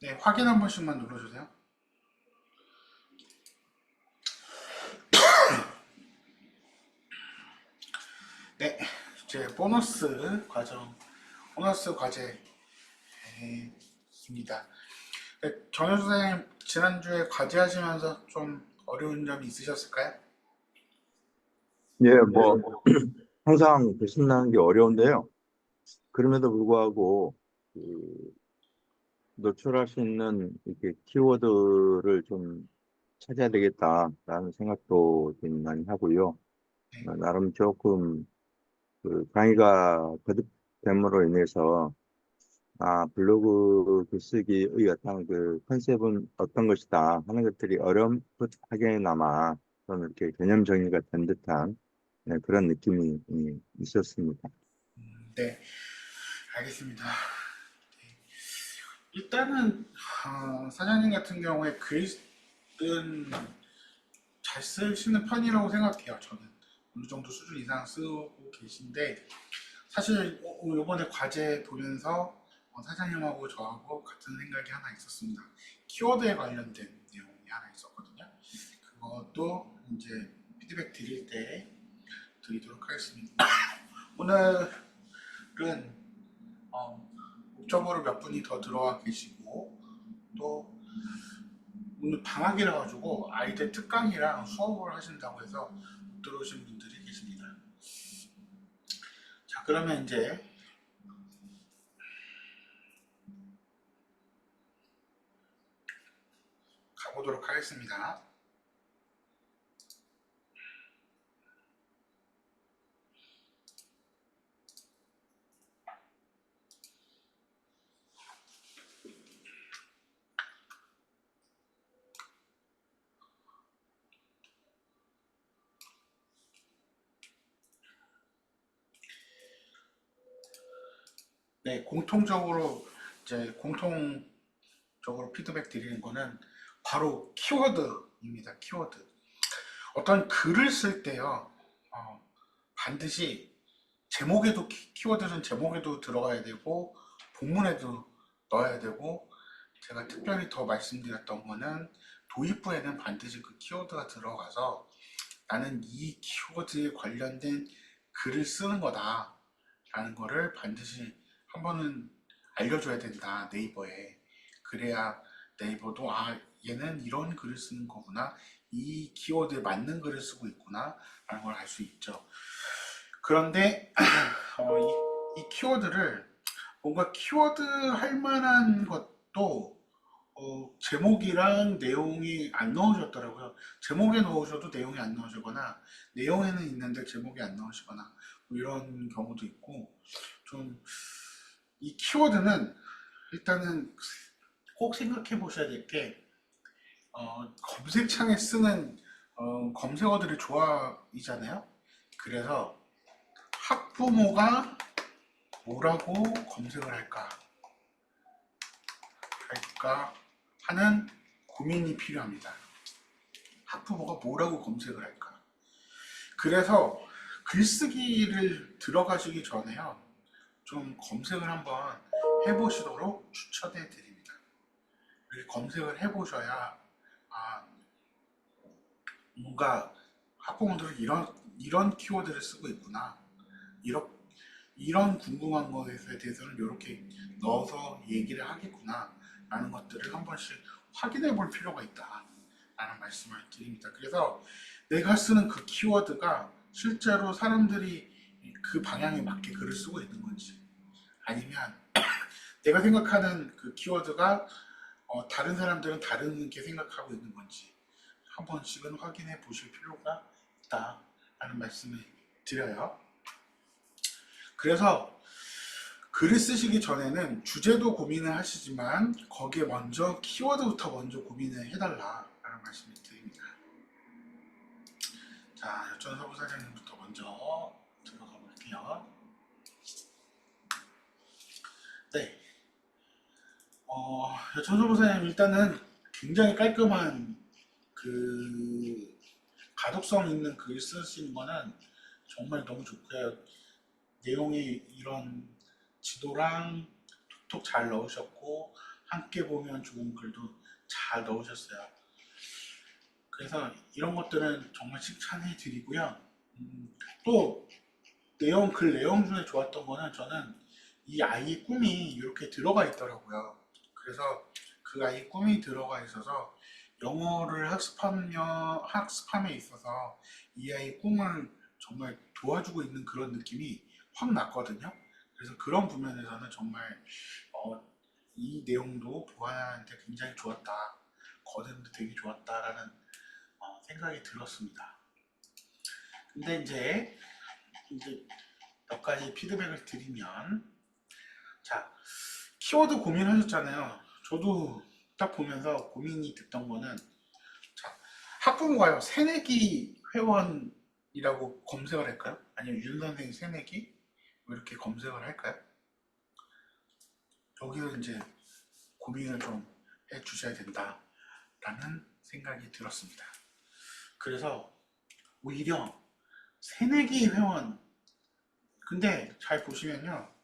네, 확인 한 번씩만 눌러주세요. 네, 이제 보너스 과제입니다. 네, 정현 선생님, 지난주에 과제하시면서 좀 어려운 점이 있으셨을까요? 예, 뭐, 항상 교신하는 게 어려운데요. 그럼에도 불구하고, 그, 노출할 수 있는 이렇게 키워드를 좀 찾아야 되겠다라는 생각도 좀 많이 하고요. 네, 나름 조금 그 강의가 거듭됨으로 인해서, 블로그 글쓰기의 어떤 그 컨셉은 어떤 것이다 하는 것들이 어렴풋하게나마 좀 이렇게 개념 정리가 된 듯한 그런 느낌이 있었습니다. 네, 알겠습니다. 일단은 사장님 같은 경우에 글은 잘 쓰시는 편이라고 생각해요. 저는 어느 정도 수준 이상 쓰고 계신데 사실 이번에 과제 보면서 사장님하고 저하고 같은 생각이 하나 있었습니다. 키워드에 관련된 내용이 하나 있었거든요. 그것도 이제 피드백 드릴 때 드리도록 하겠습니다. 오늘은 옥점으로 몇 분이 더 들어와 계시고 또 오늘 방학이라 가지고 아이들 특강이랑 수업을 하신다고 해서 못 들어오신 분들이 계십니다. 자, 그러면 이제 가보도록 하겠습니다. 네, 공통적으로 피드백 드리는 거는 바로 키워드입니다. 키워드. 어떤 글을 쓸 때요, 반드시 키워드는 제목에도 들어가야 되고, 본문에도 넣어야 되고, 제가 특별히 더 말씀드렸던 거는 도입부에는 반드시 그 키워드가 들어가서 나는 이 키워드에 관련된 글을 쓰는 거다 라는 거를 반드시 한 번은 알려줘야 된다, 네이버에. 그래야 네이버도 얘는 이런 글을 쓰는 거구나, 이 키워드에 맞는 글을 쓰고 있구나 라는 걸 알 수 있죠. 그런데 이 키워드를 뭔가 키워드 할 만한 것도 제목이랑 내용이 안 넣으셨더라고요. 제목에 넣으셔도 내용이 안 나오시거나 내용에는 있는데 제목이 안 나오시거나 뭐 이런 경우도 있고, 좀 이 키워드는 일단은 꼭 생각해 보셔야 될 게, 검색창에 쓰는 검색어들의 조합이잖아요. 그래서 학부모가 뭐라고 검색을 할까 하는 고민이 필요합니다. 학부모가 뭐라고 검색을 할까. 그래서 글쓰기를 들어가시기 전에요, 좀 검색을 한번 해보시도록 추천해 드립니다. 검색을 해보셔야 아, 뭔가 학부모들은 이런 키워드를 쓰고 있구나, 이런 이런 궁금한 것에 대해서는 이렇게 넣어서 얘기를 하겠구나 라는 것들을 한 번씩 확인해 볼 필요가 있다 라는 말씀을 드립니다. 그래서 내가 쓰는 그 키워드가 실제로 사람들이 그 방향에 맞게 글을 쓰고 있는 건지, 아니면 내가 생각하는 그 키워드가 다른 사람들은 다르게 생각하고 있는 건지 한 번씩은 확인해 보실 필요가 있다라는 말씀을 드려요. 그래서 글을 쓰시기 전에는 주제도 고민을 하시지만 거기에 먼저 키워드부터 먼저 고민을 해달라라는 말씀을 드립니다. 자, 여천서부 사장님부터 먼저 들어가 볼게요. 네, 여천서부 사장님 일단은 굉장히 깔끔한 그 가독성 있는 글 쓰시는 거는 정말 너무 좋고요. 내용이 이런 지도랑 톡톡 잘 넣으셨고, 함께 보면 좋은 글도 잘 넣으셨어요. 그래서 이런 것들은 정말 칭찬해 드리고요. 또 글 내용 중에 좋았던 거는 저는 이 아이의 꿈이 이렇게 들어가 있더라고요. 그래서 그 아이의 꿈이 들어가 있어서 영어를 학습함에 있어서 이 아이의 꿈을 정말 도와주고 있는 그런 느낌이 확 났거든요. 그래서 그런 부면에서는 정말 이 내용도 보안한테 굉장히 좋았다. 거든도 되게 좋았다라는 생각이 들었습니다. 근데 이제 몇 가지 피드백을 드리면, 자, 키워드 고민하셨잖아요. 저도 딱 보면서 고민이 됐던 거는, 자, 학부모가요, 새내기 회원이라고 검색을 할까요? 아니면 윤 선생 새내기? 뭐 이렇게 검색을 할까요? 여기서 이제 고민을 좀 해주셔야 된다라는 생각이 들었습니다. 그래서 오히려 새내기 회원, 근데 잘 보시면요,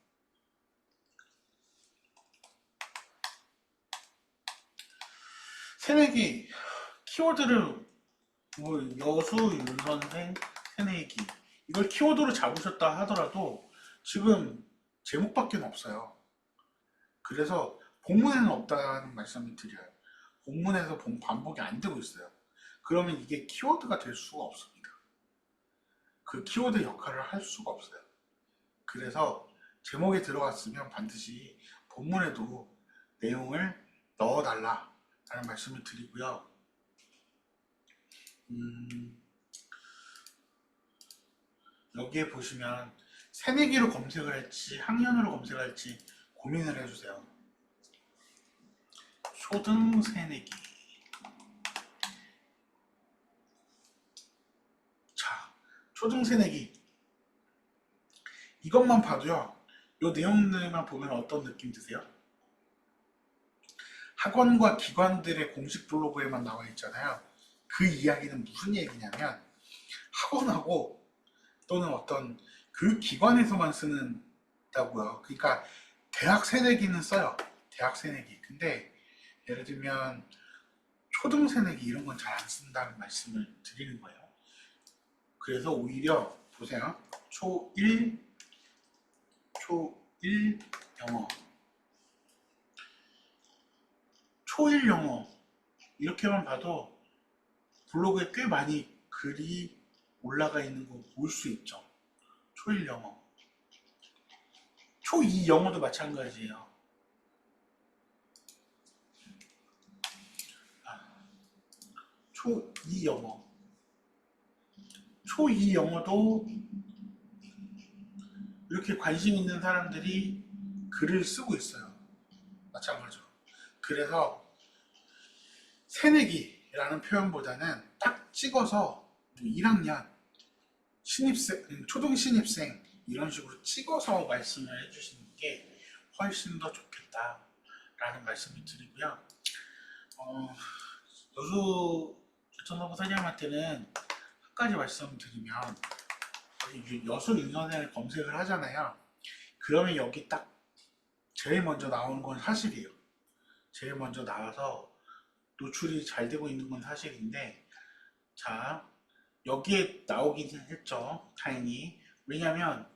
새내기 키워드를 뭐 여수 윤선생 새내기 이걸 키워드로 잡으셨다 하더라도 지금 제목밖에 없어요. 그래서 본문에는 없다는 말씀을 드려요. 본문에서 반복이 안 되고 있어요. 그러면 이게 키워드가 될 수가 없습니다. 그 키워드 역할을 할 수가 없어요. 그래서 제목에 들어갔으면 반드시 본문에도 내용을 넣어달라라는 말씀을 드리고요. 여기에 보시면 새내기로 검색을 할지 학년으로 검색을 할지 고민을 해주세요. 초등 새내기. 자, 초등 새내기. 이것만 봐도요, 이 내용들만 보면 어떤 느낌 드세요? 학원과 기관들의 공식 블로그에만 나와 있잖아요. 그 이야기는 무슨 얘기냐면 학원하고 또는 어떤 그 기관에서만 쓰는다고요. 그러니까 대학 새내기는 써요. 대학 새내기. 근데 예를 들면 초등 새내기 이런 건 잘 안 쓴다는 말씀을 드리는 거예요. 그래서 오히려 보세요. 초1 영어, 초1 영어 이렇게만 봐도 블로그에 꽤 많이 글이 올라가 있는 거 볼 수 있죠. 초1 영어, 초2 영어도 마찬가지예요. 초2 영어, 초2 영어도 이렇게 관심 있는 사람들이 글을 쓰고 있어요. 마찬가지로. 그래서 새내기라는 표현보다는 딱 찍어서 1학년 신입생, 초등 신입생 이런 식으로 찍어서 말씀을 해주시는 게 훨씬 더 좋겠다라는 말씀을 드리고요. 여수 교천노부 사장님한테는 한 가지 말씀드리면 여수 윤선생을 검색을 하잖아요. 그러면 여기 딱 제일 먼저 나오는 건 사실이에요. 제일 먼저 나와서 노출이 잘 되고 있는 건 사실인데, 자, 여기에 나오긴 했죠. 다행히. 왜냐면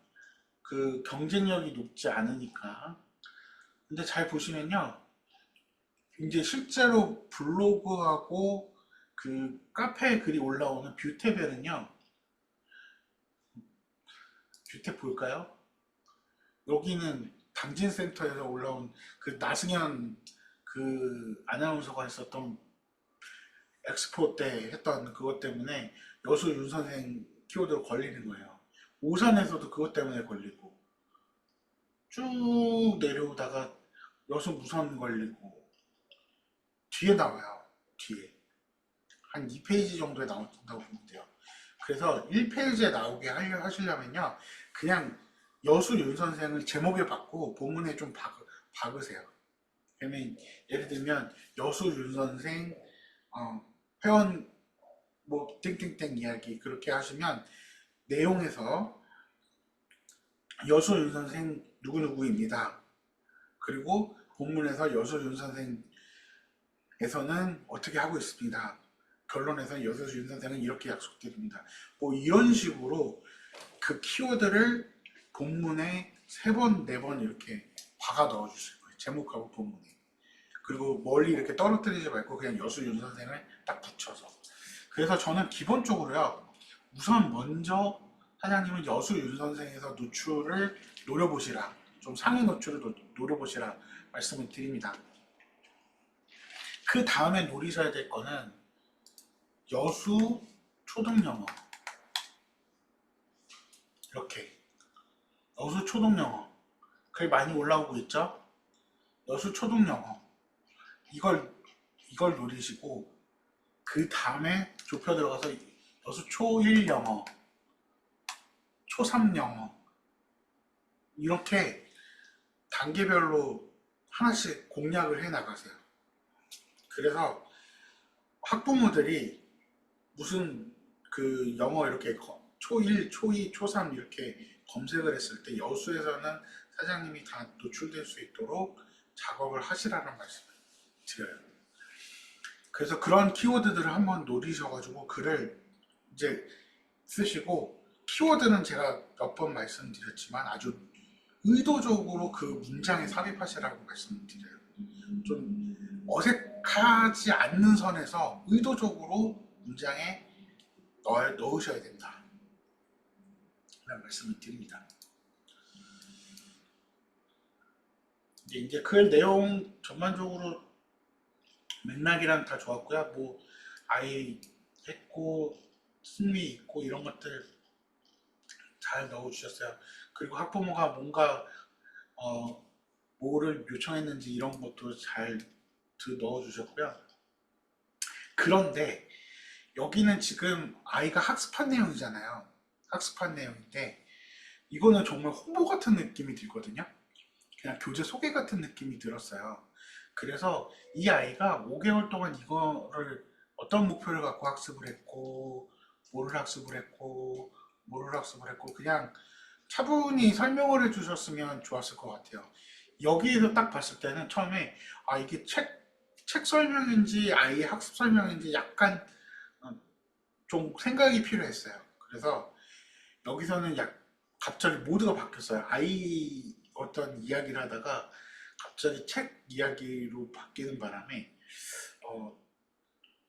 그 경쟁력이 높지 않으니까. 근데 잘 보시면요, 이제 실제로 블로그하고 그 카페에 글이 올라오는 뷰탭에는요, 뷰탭 볼까요? 여기는 당진센터에서 올라온 그 나승현 그 아나운서가 했었던 엑스포 때 했던 그것 때문에 여수 윤 선생 키워드로 걸리는 거예요. 오산에서도 그것 때문에 걸리고 쭉 내려오다가 여수 무선 걸리고 뒤에 나와요. 뒤에 한 2페이지 정도에 나온다고 보면 돼요. 그래서 1페이지에 나오게 하시려면요, 그냥 여수 윤 선생을 제목에 받고 본문에 좀 박으세요. 그러면 예를 들면 여수 윤 선생 회원 뭐 땡땡땡 이야기 그렇게 하시면 내용에서 여수 윤 선생 누구누구입니다. 그리고 본문에서 여수 윤 선생에서는 어떻게 하고 있습니다. 결론에서 여수 윤 선생은 이렇게 약속드립니다. 뭐 이런 식으로 그 키워드를 본문에 3번, 4번 이렇게 박아 넣어 주실 거예요. 제목하고 본문에. 그리고 멀리 이렇게 떨어뜨리지 말고 그냥 여수 윤 선생을 딱 붙여서. 그래서 저는 기본적으로요. 우선 먼저 사장님은 여수 윤 선생에서 노출을 노려보시라. 좀 상위 노출을 노려보시라 말씀을 드립니다. 그 다음에 노리셔야 될 거는 여수 초등영어. 이렇게 여수 초등영어 글 많이 올라오고 있죠? 여수 초등영어 이걸 노리시고 그 다음에 좁혀 들어가서 여수 초1 영어, 초3 영어 이렇게 단계별로 하나씩 공략을 해 나가세요. 그래서 학부모들이 무슨 그 영어 이렇게 초1, 초2, 초3 이렇게 검색을 했을 때 여수에서는 사장님이 다 노출될 수 있도록 작업을 하시라는 말씀을 드려요. 그래서 그런 키워드들을 한번 노리셔가지고 글을 이제 쓰시고, 키워드는 제가 몇 번 말씀드렸지만 아주 의도적으로 그 문장에 삽입하시라고 말씀드려요. 좀 어색하지 않는 선에서 의도적으로 문장에 넣으셔야 된다 라는 말씀을 드립니다. 이제 글 내용 전반적으로 맥락이랑 다 좋았고요. 뭐 아이 했고 승리 있고 이런 것들 잘 넣어주셨어요. 그리고 학부모가 뭔가 뭐를 요청했는지 이런 것도 잘 넣어주셨고요. 그런데 여기는 지금 아이가 학습한 내용이잖아요. 학습한 내용인데 이거는 정말 홍보 같은 느낌이 들거든요. 그냥 교재 소개 같은 느낌이 들었어요. 그래서 이 아이가 5개월 동안 이거를 어떤 목표를 갖고 학습을 했고 뭐를 학습을 했고 그냥 차분히 설명을 해주셨으면 좋았을 것 같아요. 여기에서 딱 봤을 때는 처음에 이게 책 설명인지 아이의 학습 설명인지 약간 좀 생각이 필요했어요. 그래서 여기서는 갑자기 모두가 바뀌었어요. 아이 어떤 이야기를 하다가 갑자기 책 이야기로 바뀌는 바람에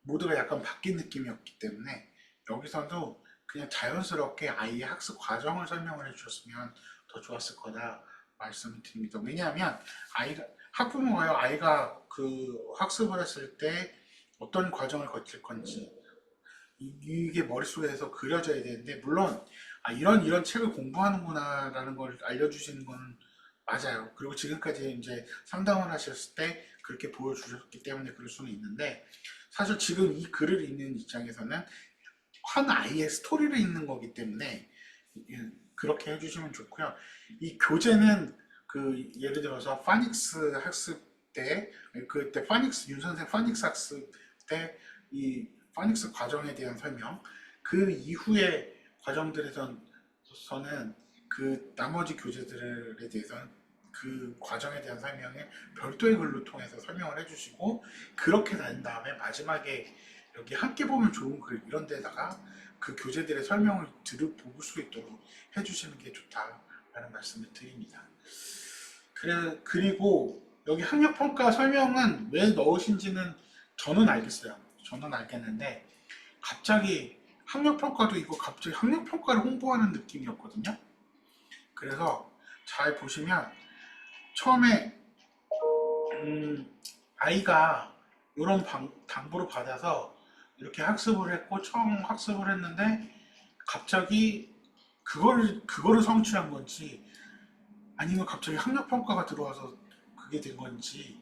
모두가 약간 바뀐 느낌이었기 때문에 여기서도 그냥 자연스럽게 아이의 학습 과정을 설명을 해주셨으면 더 좋았을 거다 말씀을 드립니다. 왜냐하면 학부모가요, 아이가 그 학습을 했을 때 어떤 과정을 거칠 건지 이게 머릿속에서 그려져야 되는데, 물론 이런 책을 공부하는구나 라는 걸 알려주시는 건 맞아요. 그리고 지금까지 이제 상담을 하셨을 때 그렇게 보여주셨기 때문에 그럴 수는 있는데, 사실 지금 이 글을 읽는 입장에서는 한 아이의 스토리를 읽는 거기 때문에 그렇게 해주시면 좋고요. 이 교재는 그 예를 들어서 파닉스 학습 때, 그때 윤 선생 파닉스 학습 때 이 파닉스 과정에 대한 설명, 그 이후의 과정들에서는 그 나머지 교재들에 대해서는 그 과정에 대한 설명을 별도의 글로 통해서 설명을 해주시고, 그렇게 된 다음에 마지막에 여기 함께 보면 좋은 글 이런 데다가 그 교재들의 설명을 볼 수 있도록 해주시는 게 좋다라는 말씀을 드립니다. 그리고 여기 학력평가 설명은 왜 넣으신지는 저는 알겠어요. 저는 알겠는데 갑자기 갑자기 학력평가를 홍보하는 느낌이었거든요. 그래서 잘 보시면 처음에 아이가 이런 당부를 받아서 이렇게 학습을 했고 처음 학습을 했는데 갑자기 그거를 성취한 건지 아니면 갑자기 학력평가가 들어와서 그게 된 건지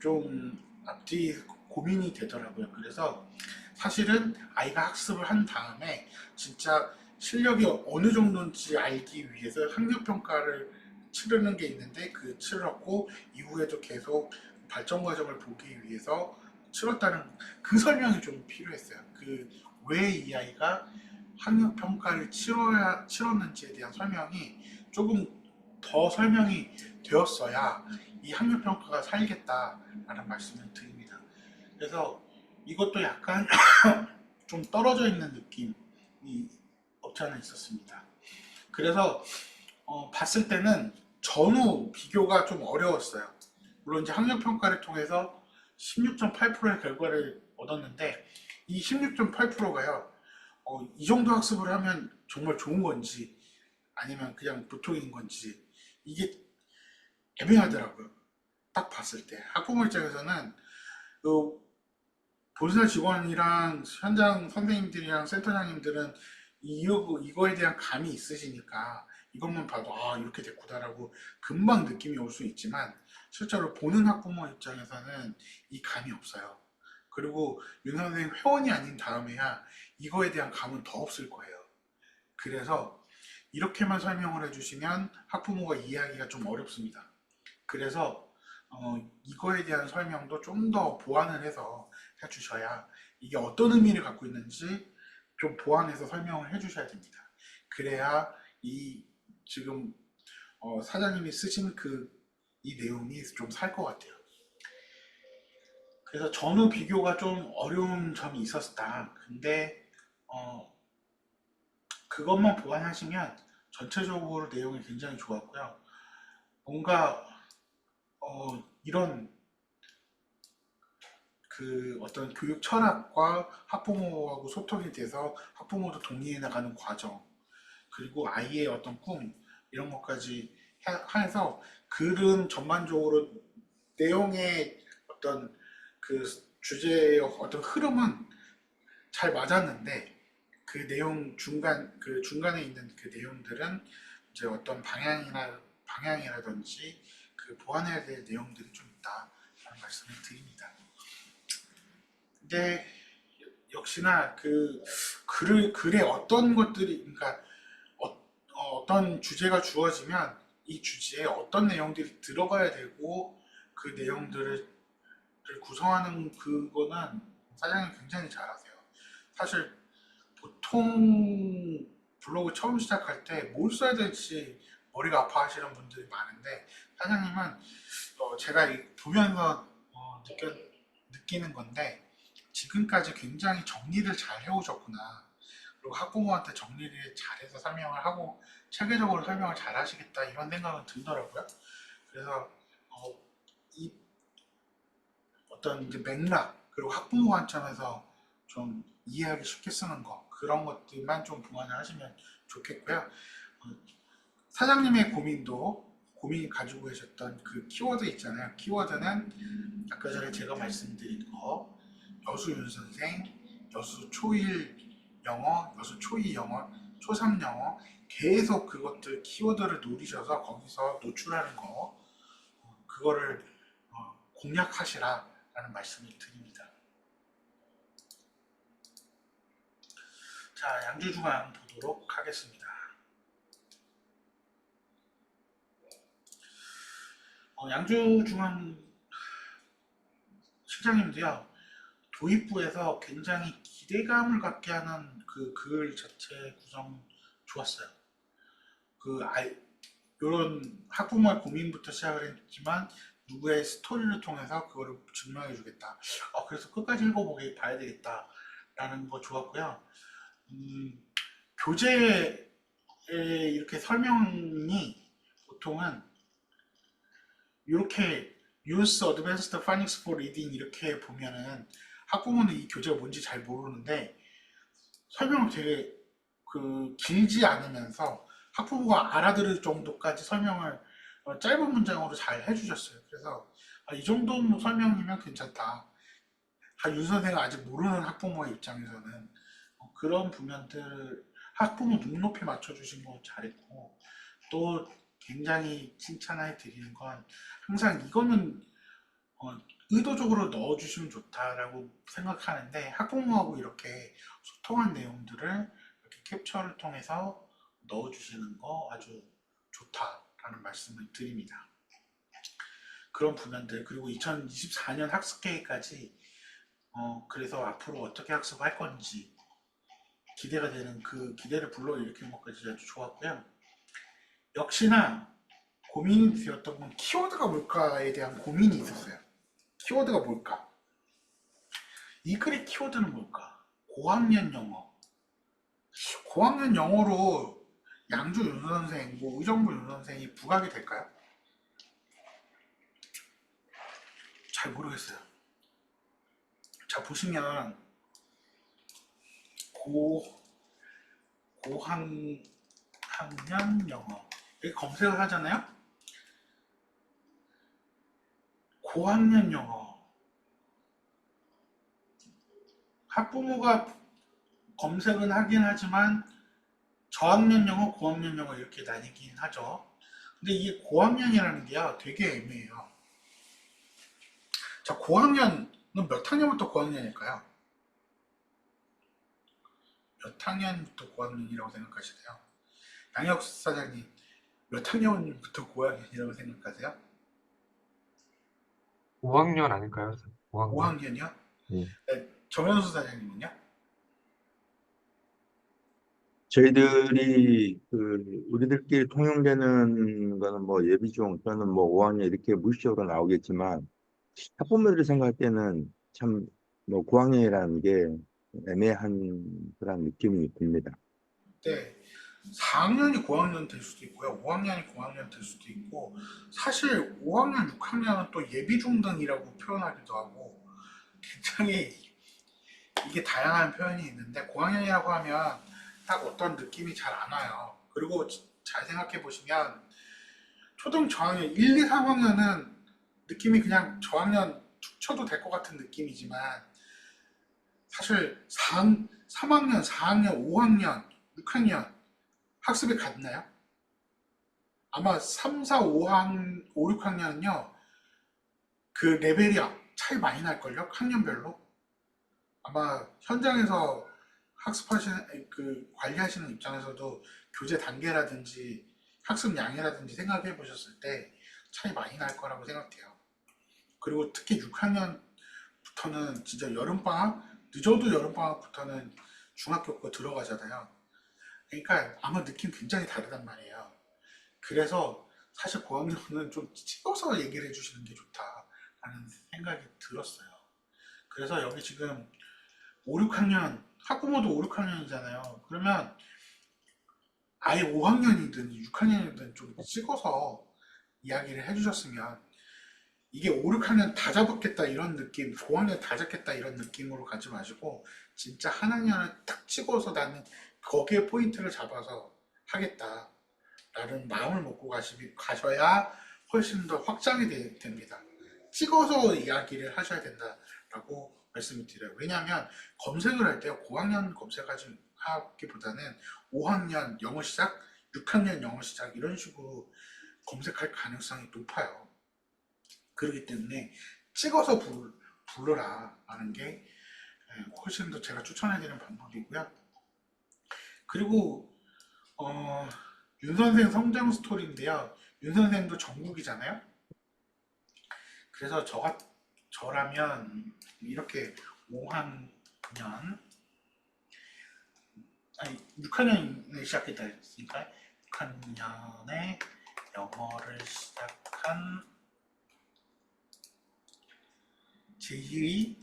좀 앞뒤 고민이 되더라고요. 그래서 사실은 아이가 학습을 한 다음에 진짜 실력이 어느 정도인지 알기 위해서 학력평가를 치르는 게 있는데 치렀고 이후에도 계속 발전 과정을 보기 위해서 치렀다는 그 설명이 좀 필요했어요. 왜 이 아이가 학력평가를 치렀는지에 대한 설명이 조금 더 설명이 되었어야 이 학력평가가 살겠다라는 말씀을 드립니다. 그래서 이것도 약간 좀 떨어져 있는 느낌이 없지 않아 있었습니다. 그래서 봤을 때는 전후 비교가 좀 어려웠어요. 물론 이제 학력평가를 통해서 16.8%의 결과를 얻었는데 이 16.8%가요. 이 정도 학습을 하면 정말 좋은 건지 아니면 그냥 보통인 건지 이게 애매하더라고요. 딱 봤을 때 학부모 입장에서는 그 본사 직원이랑 현장 선생님들이랑 센터장님들은 이거에 대한 감이 있으시니까 이것만 봐도 아 이렇게 됐구나라고 금방 느낌이 올 수 있지만 실제로 보는 학부모 입장에서는 이 감이 없어요. 그리고 윤 선생님 회원이 아닌 다음에야 이거에 대한 감은 더 없을 거예요. 그래서 이렇게만 설명을 해주시면 학부모가 이해하기가 좀 어렵습니다. 그래서 이거에 대한 설명도 좀 더 보완을 해서 해주셔야 이게 어떤 의미를 갖고 있는지 좀 보완해서 설명을 해주셔야 됩니다. 그래야 이 지금 사장님이 쓰신 이 내용이 좀 살 것 같아요. 그래서 전후 비교가 좀 어려운 점이 있었다. 근데 그것만 보완하시면 전체적으로 내용이 굉장히 좋았고요. 뭔가 이런 어떤 교육 철학과 학부모하고 소통이 돼서 학부모도 동의해 나가는 과정, 그리고 아이의 어떤 꿈, 이런 것까지 해서 글은 전반적으로 내용의 어떤 그 주제의 어떤 흐름은 잘 맞았는데 그 내용 중간에 있는 그 내용들은 이제 어떤 방향이라든지 그 보완해야 될 내용들이 좀 있다라는 말씀을 드립니다. 근데 역시나 글에 어떤 것들이 그러니까 어떤 주제가 주어지면 이 주제에 어떤 내용들이 들어가야 되고 그 내용들을 구성하는 그거는 사장님 굉장히 잘하세요. 사실 보통 블로그 처음 시작할 때 뭘 써야 될지 머리가 아파하시는 분들이 많은데 사장님은 제가 보면서 느끼는 건데 지금까지 굉장히 정리를 잘 해오셨구나. 그리고 학부모한테 정리를 잘해서 설명을 하고 체계적으로 설명을 잘 하시겠다 이런 생각은 들더라고요. 그래서 이 어떤 이제 맥락 그리고 학부모 관점에서 좀 이해하기 쉽게 쓰는 거 그런 것들만 좀 보완을 하시면 좋겠고요. 사장님의 고민이 가지고 계셨던 그 키워드 있잖아요. 키워드는 아까 전에 제가 말씀드린 거 여수 윤선생, 여수 초1 영어, 여수 초2 영어, 초3 영어 계속 그것들 키워드를 노리셔서 거기서 노출하는 거 그거를 공략하시라라는 말씀을 드립니다. 자, 양주중앙 보도록 하겠습니다. 양주중앙 실장님도요. 도입부에서 굉장히 기대감을 갖게 하는 그 글 자체 구성 좋았어요. 이런 학부모의 고민부터 시작을 했지만 누구의 스토리를 통해서 그거를 증명해 주겠다. 그래서 끝까지 읽어보게 봐야 되겠다라는 거 좋았고요. 교재에 이렇게 설명이 보통은 이렇게 Use Advanced Phonics for Reading 이렇게 보면은 학부모는 이 교재가 뭔지 잘 모르는데 설명을 되게 길지 않으면서 학부모가 알아들을 정도까지 설명을 짧은 문장으로 잘 해주셨어요. 그래서 이 정도 설명이면 괜찮다. 윤 선생은 아직 모르는 학부모의 입장에서는 그런 부면들 학부모 눈높이 맞춰주신 거 잘했고 또 굉장히 칭찬해 드리는 건 항상 이거는 의도적으로 넣어주시면 좋다라고 생각하는데 학부모하고 이렇게 소통한 내용들을 이렇게 캡처를 통해서 넣어주시는 거 아주 좋다라는 말씀을 드립니다. 그런 부분들 그리고 2024년 학습 계획까지 그래서 앞으로 어떻게 학습할 건지 기대가 되는 그 기대를 불러일으키는 것까지 아주 좋았고요. 역시나 고민이 되었던 건 키워드가 뭘까에 대한 고민이 있었어요. 키워드가 뭘까? 이 글의 키워드는 뭘까? 고학년 영어. 고학년 영어로 양주 윤 선생, 뭐 의정부 윤 선생이 부각이 될까요? 잘 모르겠어요. 자, 보시면 고학년 영어 이렇게 검색을 하잖아요. 고학년 영어 학부모가 검색은 하긴 하지만 저학년 영어, 고학년 영어 이렇게 나뉘긴 하죠. 근데 이게 고학년이라는 게요 되게 애매해요. 자, 고학년은 몇 학년부터 고학년일까요? 몇 학년부터 고학년이라고 생각하시나요? 양혁 사장님, 몇 학년부터 고학년이라고 생각하세요? 5학년 아닐까요? 5학년? 5학년이요? 예. 네, 정현수 사장님은요? 저희들이 우리들끼리 통용되는 거는 뭐 예비중 또는 뭐 5학년 이렇게 무의식적으로 나오겠지만 학부모들이 생각할 때는 참 뭐 9학년이라는 게 애매한 그런 느낌이 듭니다. 네, 4학년이 고학년 될 수도 있고요. 5학년이 고학년 될 수도 있고 사실 5학년, 6학년은 또 예비중등이라고 표현하기도 하고 굉장히 이게 다양한 표현이 있는데 고학년이라고 하면 딱 어떤 느낌이 잘 안 와요. 그리고 잘 생각해 보시면 초등 저학년 1, 2, 3학년은 느낌이 그냥 저학년 툭 쳐도 될 것 같은 느낌이지만 사실 3학년, 4학년, 5학년, 6학년 학습이 같나요? 아마 3, 4, 5학, 5, 6학년은요 그 레벨이 차이 많이 날걸요? 학년별로? 아마 현장에서 학습하시는 그 관리하시는 입장에서도 교재 단계라든지 학습 양이라든지 생각해 보셨을 때 차이 많이 날 거라고 생각해요. 그리고 특히 6학년부터는 진짜 여름방학, 늦어도 여름방학부터는 중학교 들어가잖아요. 그러니까 아마 느낌 굉장히 다르단 말이에요. 그래서 사실 고학년은 좀 찍어서 얘기를 해주시는 게 좋다라는 생각이 들었어요. 그래서 여기 지금 5, 6학년, 학부모도 5, 6학년이잖아요. 그러면 아예 5학년이든 6학년이든 좀 찍어서 이야기를 해주셨으면 이게 5, 6학년 다 잡았겠다 이런 느낌, 5학년 다 잡겠다 이런 느낌으로 가지 마시고 진짜 한 학년을 딱 찍어서 나는 거기에 포인트를 잡아서 하겠다 라는 마음을 먹고 가셔야 훨씬 더 확장이 됩니다. 찍어서 이야기를 하셔야 된다라고 말씀을 드려요. 왜냐하면 검색을 할 때 고학년 검색하기보다는 5학년 영어 시작, 6학년 영어 시작 이런 식으로 검색할 가능성이 높아요. 그렇기 때문에 찍어서 부르라 라는 게 훨씬 더 제가 추천해드리는 방법이고요. 그리고 윤 선생 성장 스토리인데요. 윤 선생도 전국이잖아요. 그래서 저라면 이렇게 5학년, 아니 6학년에 시작했다 했으니까 6학년에 영어를 시작한 제2의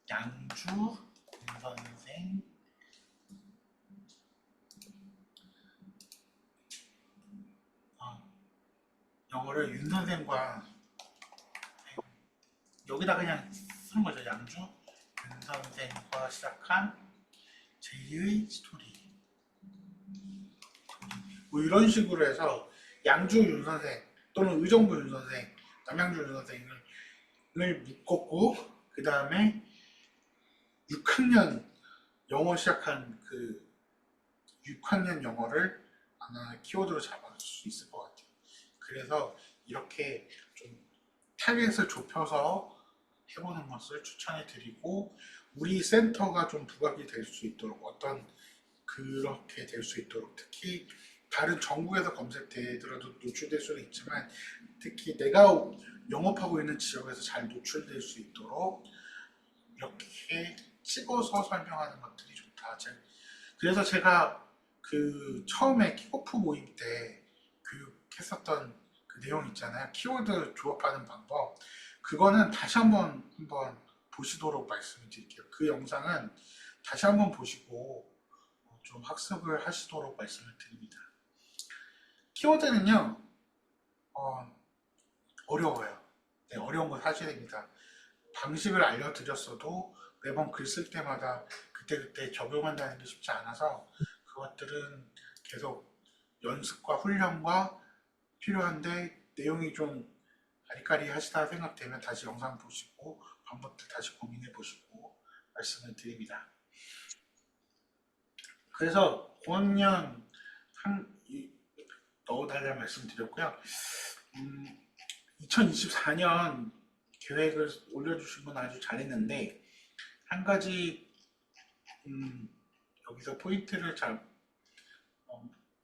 양주 윤 선생 영어를 윤 선생과 여기다 그냥 쓰는 거죠. 양주 윤 선생과 시작한 제2의 스토리 뭐 이런 식으로 해서 양주 윤 선생 또는 의정부 윤 선생, 남양주 윤 선생을 묶었고 그 다음에 6학년 영어 시작한 그 6학년 영어를 아마 키워드로 잡아줄 수 있을 것 같아요. 그래서 이렇게 좀 타겟을 좁혀서 해보는 것을 추천해 드리고 우리 센터가 좀 부각이 될 수 있도록 그렇게 될 수 있도록 특히 다른 전국에서 검색되더라도 노출될 수는 있지만 특히 내가 영업하고 있는 지역에서 잘 노출될 수 있도록 이렇게 찍어서 설명하는 것들이 좋다. 그래서 제가 그 처음에 킥오프 모임 때 교육했었던 그 내용 있잖아요. 키워드 조합하는 방법. 그거는 다시 한번 보시도록 말씀을 드릴게요. 그 영상은 다시 한번 보시고 좀 학습을 하시도록 말씀을 드립니다. 키워드는요, 어려워요. 네, 어려운 건 사실입니다. 방식을 알려드렸어도 매번 글 쓸 때마다 그때그때 적용한다는 게 쉽지 않아서 그것들은 계속 연습과 훈련과 필요한데 내용이 좀 아리까리 하시다 생각되면 다시 영상 보시고 방법들 다시 고민해 보시고 말씀을 드립니다. 그래서 5학년 넣어달라는 말씀 드렸고요. 2024년 계획을 올려주신 건 아주 잘했는데 한 가지 여기서 포인트를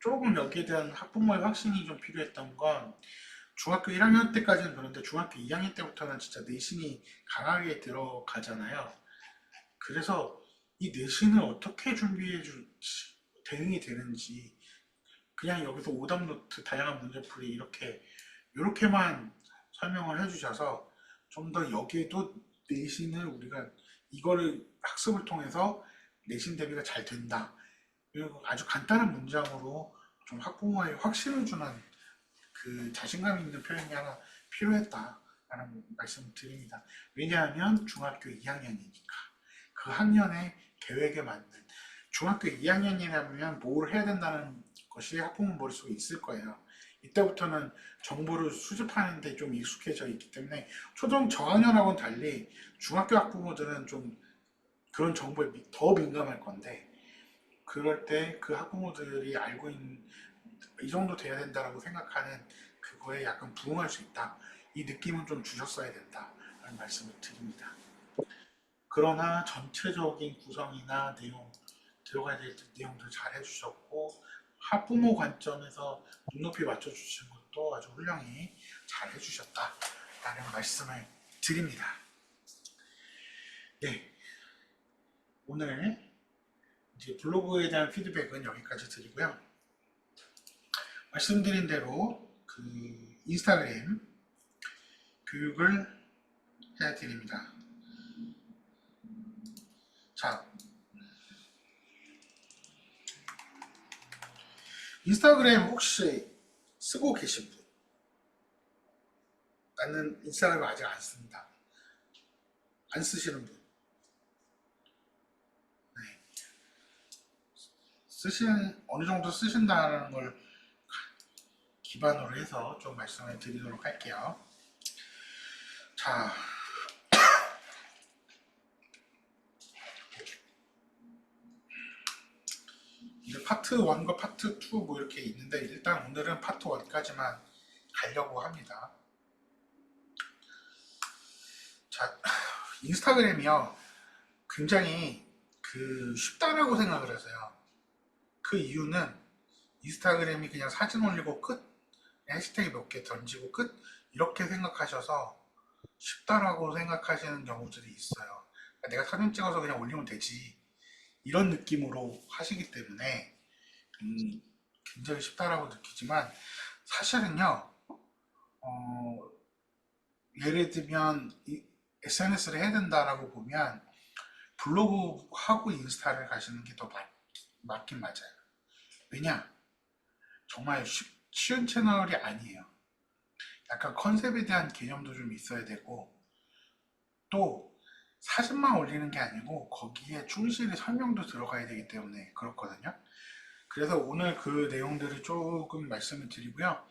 조금 여기에 대한 학부모의 확신이 좀 필요했던 건 중학교 1학년 때까지는 그런데 중학교 2학년 때부터는 진짜 내신이 강하게 들어가잖아요. 그래서 이 내신을 어떻게 준비해 대응이 되는지 그냥 여기서 오답노트, 다양한 문제풀이 이렇게만 설명을 해주셔서 좀 더 여기에도 내신을 우리가 이거를 학습을 통해서 내신 대비가 잘 된다. 그리고 아주 간단한 문장으로 좀 학부모의 확신을 주는 그 자신감 있는 표현이 하나 필요했다라는 말씀을 드립니다. 왜냐하면 중학교 2학년이니까 그 학년의 계획에 맞는 중학교 2학년이라면 뭘 해야 된다는 것이 학부모 머릿속에 있을 거예요. 이때부터는 정보를 수집하는 데 좀 익숙해져 있기 때문에 초등 저학년하고는 달리 중학교 학부모들은 좀 그런 정보에 더 민감할 건데 그럴 때 그 학부모들이 알고 있는 이 정도 돼야 된다라고 생각하는 그거에 약간 부응할 수 있다. 이 느낌은 좀 주셨어야 된다라는 말씀을 드립니다. 그러나 전체적인 구성이나 내용 들어가야 될 내용들 잘 해주셨고 학부모 관점에서 눈높이 맞춰주신 것도 아주 훌륭히 잘 해주셨다라는 말씀을 드립니다. 네, 오늘 이제 블로그에 대한 피드백은 여기까지 드리고요. 말씀드린 대로 그 인스타그램 교육을 해드립니다. 자, 인스타그램 혹시 쓰고 계신 분? 나는 인스타그램 아직 안 씁니다. 안 쓰시는 분? 네. 어느 정도 쓰신다는 걸 기반으로 해서 좀 말씀을 드리도록 할게요. 자, 이제 파트 1과 파트 2 뭐 이렇게 있는데 일단 오늘은 파트 1까지만 가려고 합니다. 자, 인스타그램이요. 굉장히 쉽다라고 생각을 해서요. 그 이유는 인스타그램이 그냥 사진 올리고 끝, 해시태그 몇 개 던지고 끝 이렇게 생각하셔서 쉽다라고 생각하시는 경우들이 있어요. 그러니까 내가 사진 찍어서 그냥 올리면 되지 이런 느낌으로 하시기 때문에 굉장히 쉽다라고 느끼지만 사실은요. 예를 들면 SNS를 해야 된다라고 보면 블로그하고 인스타를 가시는 게 더 맞긴 맞아요. 왜냐? 정말 쉬운 채널이 아니에요. 약간 컨셉에 대한 개념도 좀 있어야 되고 또 사진만 올리는 게 아니고 거기에 충실히 설명도 들어가야 되기 때문에 그렇거든요. 그래서 오늘 그 내용들을 조금 말씀을 드리고요.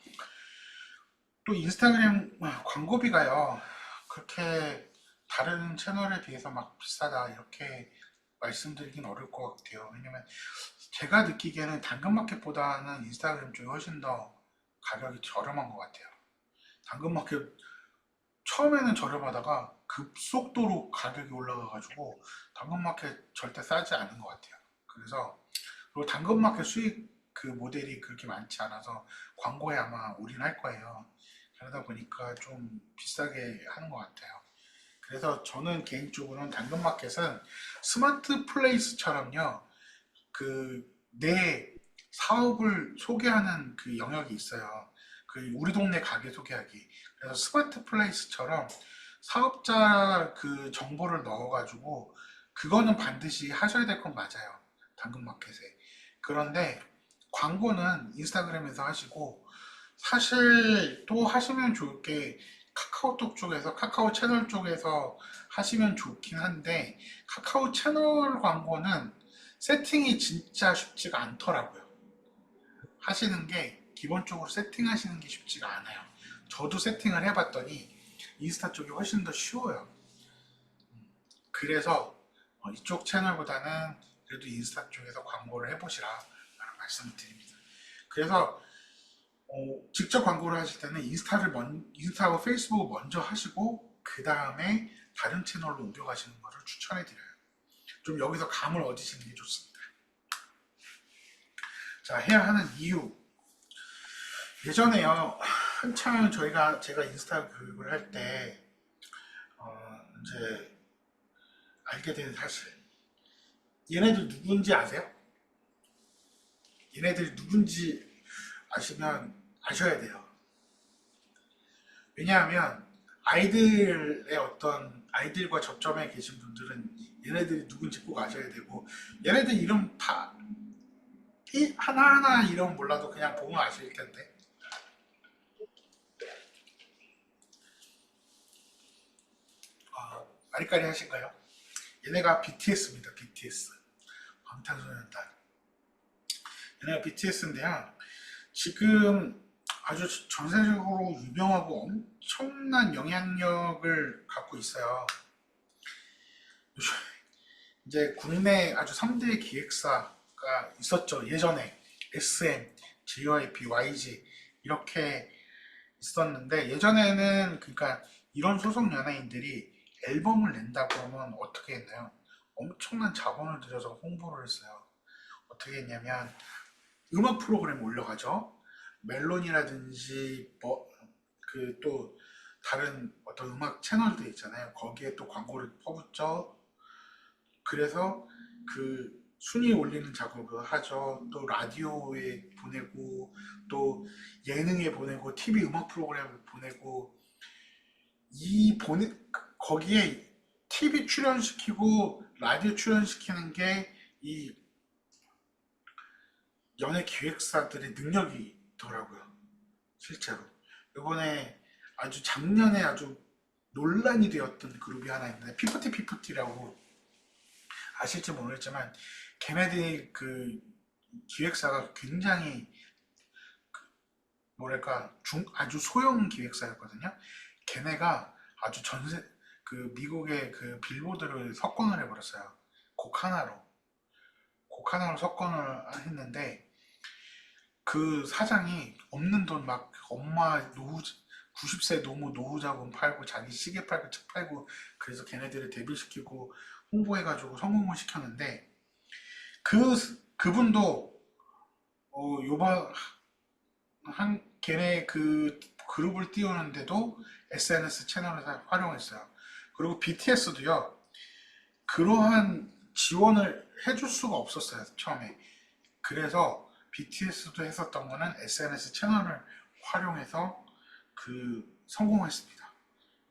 또 인스타그램 광고비가요. 그렇게 다른 채널에 비해서 막 비싸다 이렇게 말씀드리긴 어려울 것 같아요. 왜냐면 제가 느끼기에는 당근마켓보다는 인스타그램 쪽이 훨씬 더 가격이 저렴한 것 같아요. 당근마켓 처음에는 저렴하다가 급속도로 가격이 올라가가지고 당근마켓 절대 싸지 않은 것 같아요. 그리고 당근마켓 수익 그 모델이 그렇게 많지 않아서 광고에 아마 올인할 거예요. 그러다 보니까 좀 비싸게 하는 것 같아요. 그래서 저는 개인적으로는 당근마켓은 스마트 플레이스처럼요. 내 사업을 소개하는 그 영역이 있어요. 그 우리 동네 가게 소개하기. 그래서 스마트 플레이스처럼 사업자 그 정보를 넣어가지고 그거는 반드시 하셔야 될 건 맞아요. 당근마켓에. 그런데 광고는 인스타그램에서 하시고 사실 또 하시면 좋을 게 카카오톡 쪽에서 카카오 채널 쪽에서 하시면 좋긴 한데 카카오 채널 광고는 세팅이 진짜 쉽지가 않더라고요. 하시는 게 기본적으로 세팅하시는 게 쉽지가 않아요. 저도 세팅을 해봤더니 인스타 쪽이 훨씬 더 쉬워요. 그래서 이쪽 채널보다는 그래도 인스타 쪽에서 광고를 해보시라 라는 말씀을 드립니다. 그래서 직접 광고를 하실 때는 인스타하고 페이스북을 먼저 하시고 그 다음에 다른 채널로 옮겨가시는 것을 추천해 드려요. 좀 여기서 감을 얻으시는 게 좋습니다. 자, 해야 하는 이유. 예전에요, 한창 제가 인스타 교육을 할 때, 이제 알게 된 사실. 얘네들 누군지 아세요? 얘네들이 누군지 아시면 아셔야 돼요. 왜냐하면 아이들과 접점에 계신 분들은 얘네들이 누군지 꼭 아셔야 되고, 얘네들 이름 다 하나하나 이름 몰라도 그냥 보면 아실 텐데. 아리까리 하신가요? 얘네가 BTS입니다. BTS. 방탄소년단. 얘네가 BTS인데요. 지금 아주 전 세계적으로 유명하고 엄청난 영향력을 갖고 있어요. 이제 국내 아주 3대 기획사가 있었죠. 예전에 SM, JYP, YG 이렇게 있었는데 예전에는 그러니까 이런 소속 연예인들이 앨범을 낸다고 하면 어떻게 했나요? 엄청난 자본을 들여서 홍보를 했어요. 어떻게 했냐면 음악 프로그램 올려가죠. 멜론이라든지 그 또 다른 어떤 음악 채널들 있잖아요. 거기에 또 광고를 퍼붓죠. 그래서 그 순위 올리는 작업을 하죠. 또 라디오에 보내고 또 예능에 보내고 TV 음악 프로그램에 보내고 거기에 TV 출연시키고 라디오 출연시키는 게 이 연예 기획사들의 능력이더라고요. 실제로. 이번에 작년에 아주 논란이 되었던 그룹이 하나 있는데 피프티피프티라고 아실지 모르겠지만 걔네들이 그 기획사가 굉장히 뭐랄까 아주 소형 기획사였거든요. 걔네가 아주 그 미국의 그 빌보드를 석권을 해버렸어요. 곡 하나로 석권을 했는데 그 사장이 없는 돈 막 엄마 90세 노후자금 팔고 자기 시계 팔고 책 팔고 그래서 걔네들을 데뷔시키고 홍보해가지고 성공을 시켰는데 그분도 요번 걔네 그 그룹을 띄우는데도 SNS 채널을 활용했어요. 그리고 BTS도요. 그러한 지원을 해줄 수가 없었어요. 처음에. 그래서 BTS도 했었던 거는 SNS 채널을 활용해서 성공했습니다.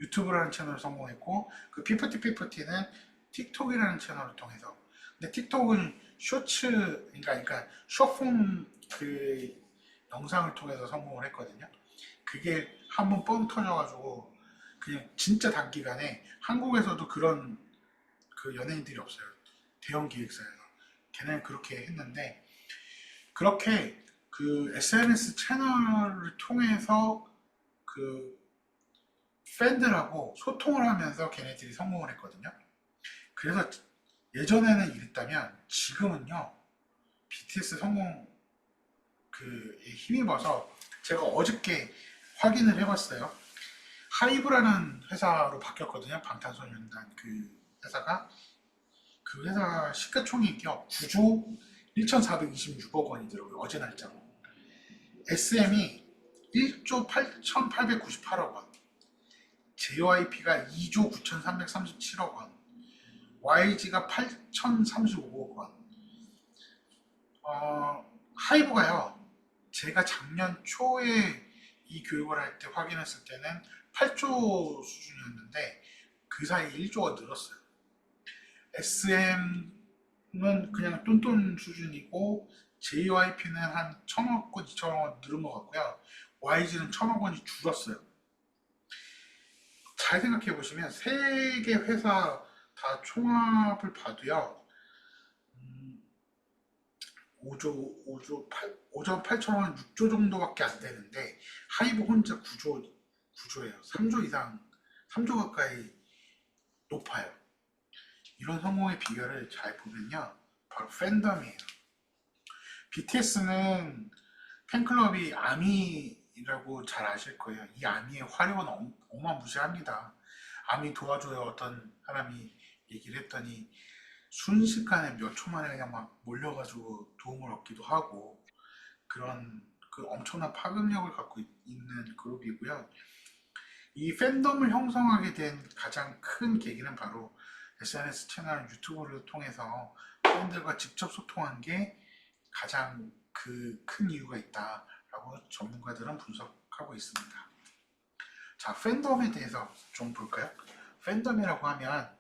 유튜브라는 채널을 성공했고 그 피프티피프티는 틱톡이라는 채널을 통해서 근데 틱톡은 쇼츠 그러니까 쇼폼 그 영상을 통해서 성공을 했거든요. 그게 한번 뻥 터져가지고 그냥 진짜 단기간에 한국에서도 그런 그 연예인들이 없어요. 대형 기획사에서 걔네는 그렇게 했는데 그렇게 그 SNS 채널을 통해서 그 팬들하고 소통을 하면서 걔네들이 성공을 했거든요. 그래서 예전에는 이랬다면 지금은요 BTS 성공 힘입어서 제가 어저께 확인을 해봤어요. 하이브라는 회사로 바뀌었거든요. 방탄소년단 그 회사가 그 회사 시가총액이요 9조 1,426억 원이더라고요. 어제 날짜로. SM이 1조 8,898억 원, JYP가 2조 9,337억 원, YG가 8,035억 원, 하이브가요, 제가 작년 초에 이 교육을 할 때 확인했을 때는 8조 수준이었는데 그 사이에 1조가 늘었어요. SM은 그냥 똔똔 수준이고 JYP는 한 1,000억 원, 2,000억 원 늘은 것 같고요. YG는 1,000억 원이 줄었어요. 잘 생각해 보시면 세 개 회사 다 총합을 봐도요. 5조 8천억 원, 6조 정도밖에 안 되는데 하이브 혼자 9조예요. 3조 이상, 3조 가까이 높아요. 이런 성공의 비결을 잘 보면요, 바로 팬덤이에요. BTS는 팬클럽이 아미라고 잘 아실 거예요. 이 아미의 화력은 어마무시합니다. 아미 도와줘요. 어떤 사람이 얘기를 했더니 순식간에 몇 초 만에 그냥 막 몰려가지고 도움을 얻기도 하고, 그런 그 엄청난 파급력을 갖고 있는 그룹이고요. 이 팬덤을 형성하게 된 가장 큰 계기는 바로 SNS 채널 유튜브를 통해서 팬들과 직접 소통한 게 가장 그 큰 이유가 있다라고 전문가들은 분석하고 있습니다. 자, 팬덤에 대해서 좀 볼까요? 팬덤이라고 하면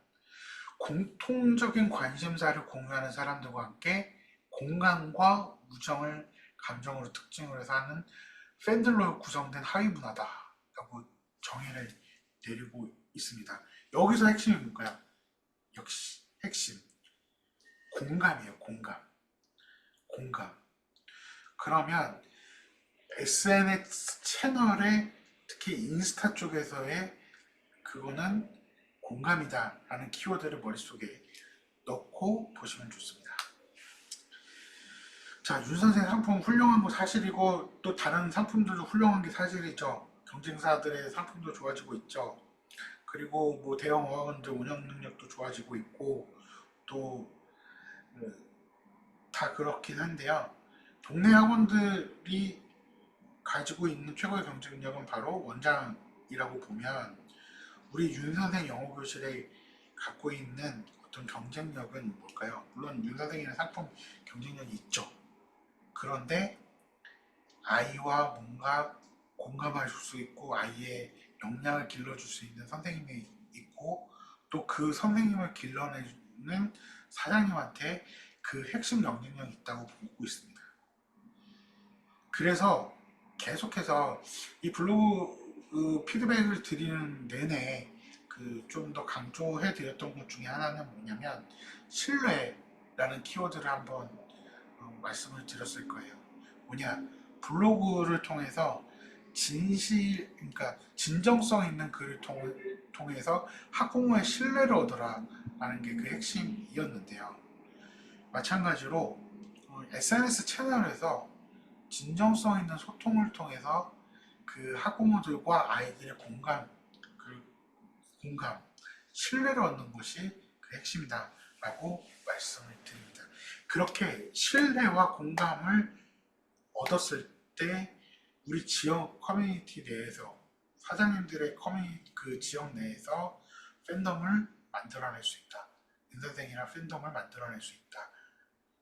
공통적인 관심사를 공유하는 사람들과 함께 공감과 우정을 감정으로 특징으로 해서 하는 팬들로 구성된 하위 문화다라고 정의를 내리고 있습니다. 여기서 핵심이 뭘까요? 역시 핵심 공감이에요. 공감. 그러면 SNS 채널에 특히 인스타 쪽에서의 그거는 공감이다라는 키워드를 머릿속에 넣고 보시면 좋습니다. 자, 윤 선생 상품 훌륭한 거 사실이고 또 다른 상품들도 훌륭한 게 사실이죠. 경쟁사들의 상품도 좋아지고 있죠. 그리고 뭐 대형 어학원들 운영 능력도 좋아지고 있고 또 다 그렇긴 한데요. 동네 학원들이 가지고 있는 최고의 경쟁력은 바로 원장이라고 보면, 우리 윤 선생 영어 교실에 갖고 있는 어떤 경쟁력은 뭘까요? 물론 윤 선생이라는 상품 경쟁력이 있죠. 그런데 아이와 뭔가 공감할 수 있고 아이의 역량을 길러줄 수 있는 선생님이 있고, 또 그 선생님을 길러내는 사장님한테 그 핵심 경쟁력이 있다고 보고 있습니다. 그래서 계속해서 이 블로그 피드백을 드리는 내내 그 좀 더 강조해 드렸던 것 중에 하나는 뭐냐면 신뢰라는 키워드를 한번 말씀을 드렸을 거예요. 뭐냐, 블로그를 통해서 그러니까 진정성 있는 글을 통해서 학부모의 신뢰를 얻어라라는 게 그 핵심이었는데요. 마찬가지로 SNS 채널에서 진정성 있는 소통을 통해서 그 학부모들과 아이들의 공감, 신뢰를 얻는 것이 그 핵심이다라고 말씀을 드립니다. 그렇게 신뢰와 공감을 얻었을 때 우리 지역 커뮤니티 내에서 사장님들의 그 지역 내에서 팬덤을 만들어낼 수 있다. 인선생이랑 팬덤을 만들어낼 수 있다.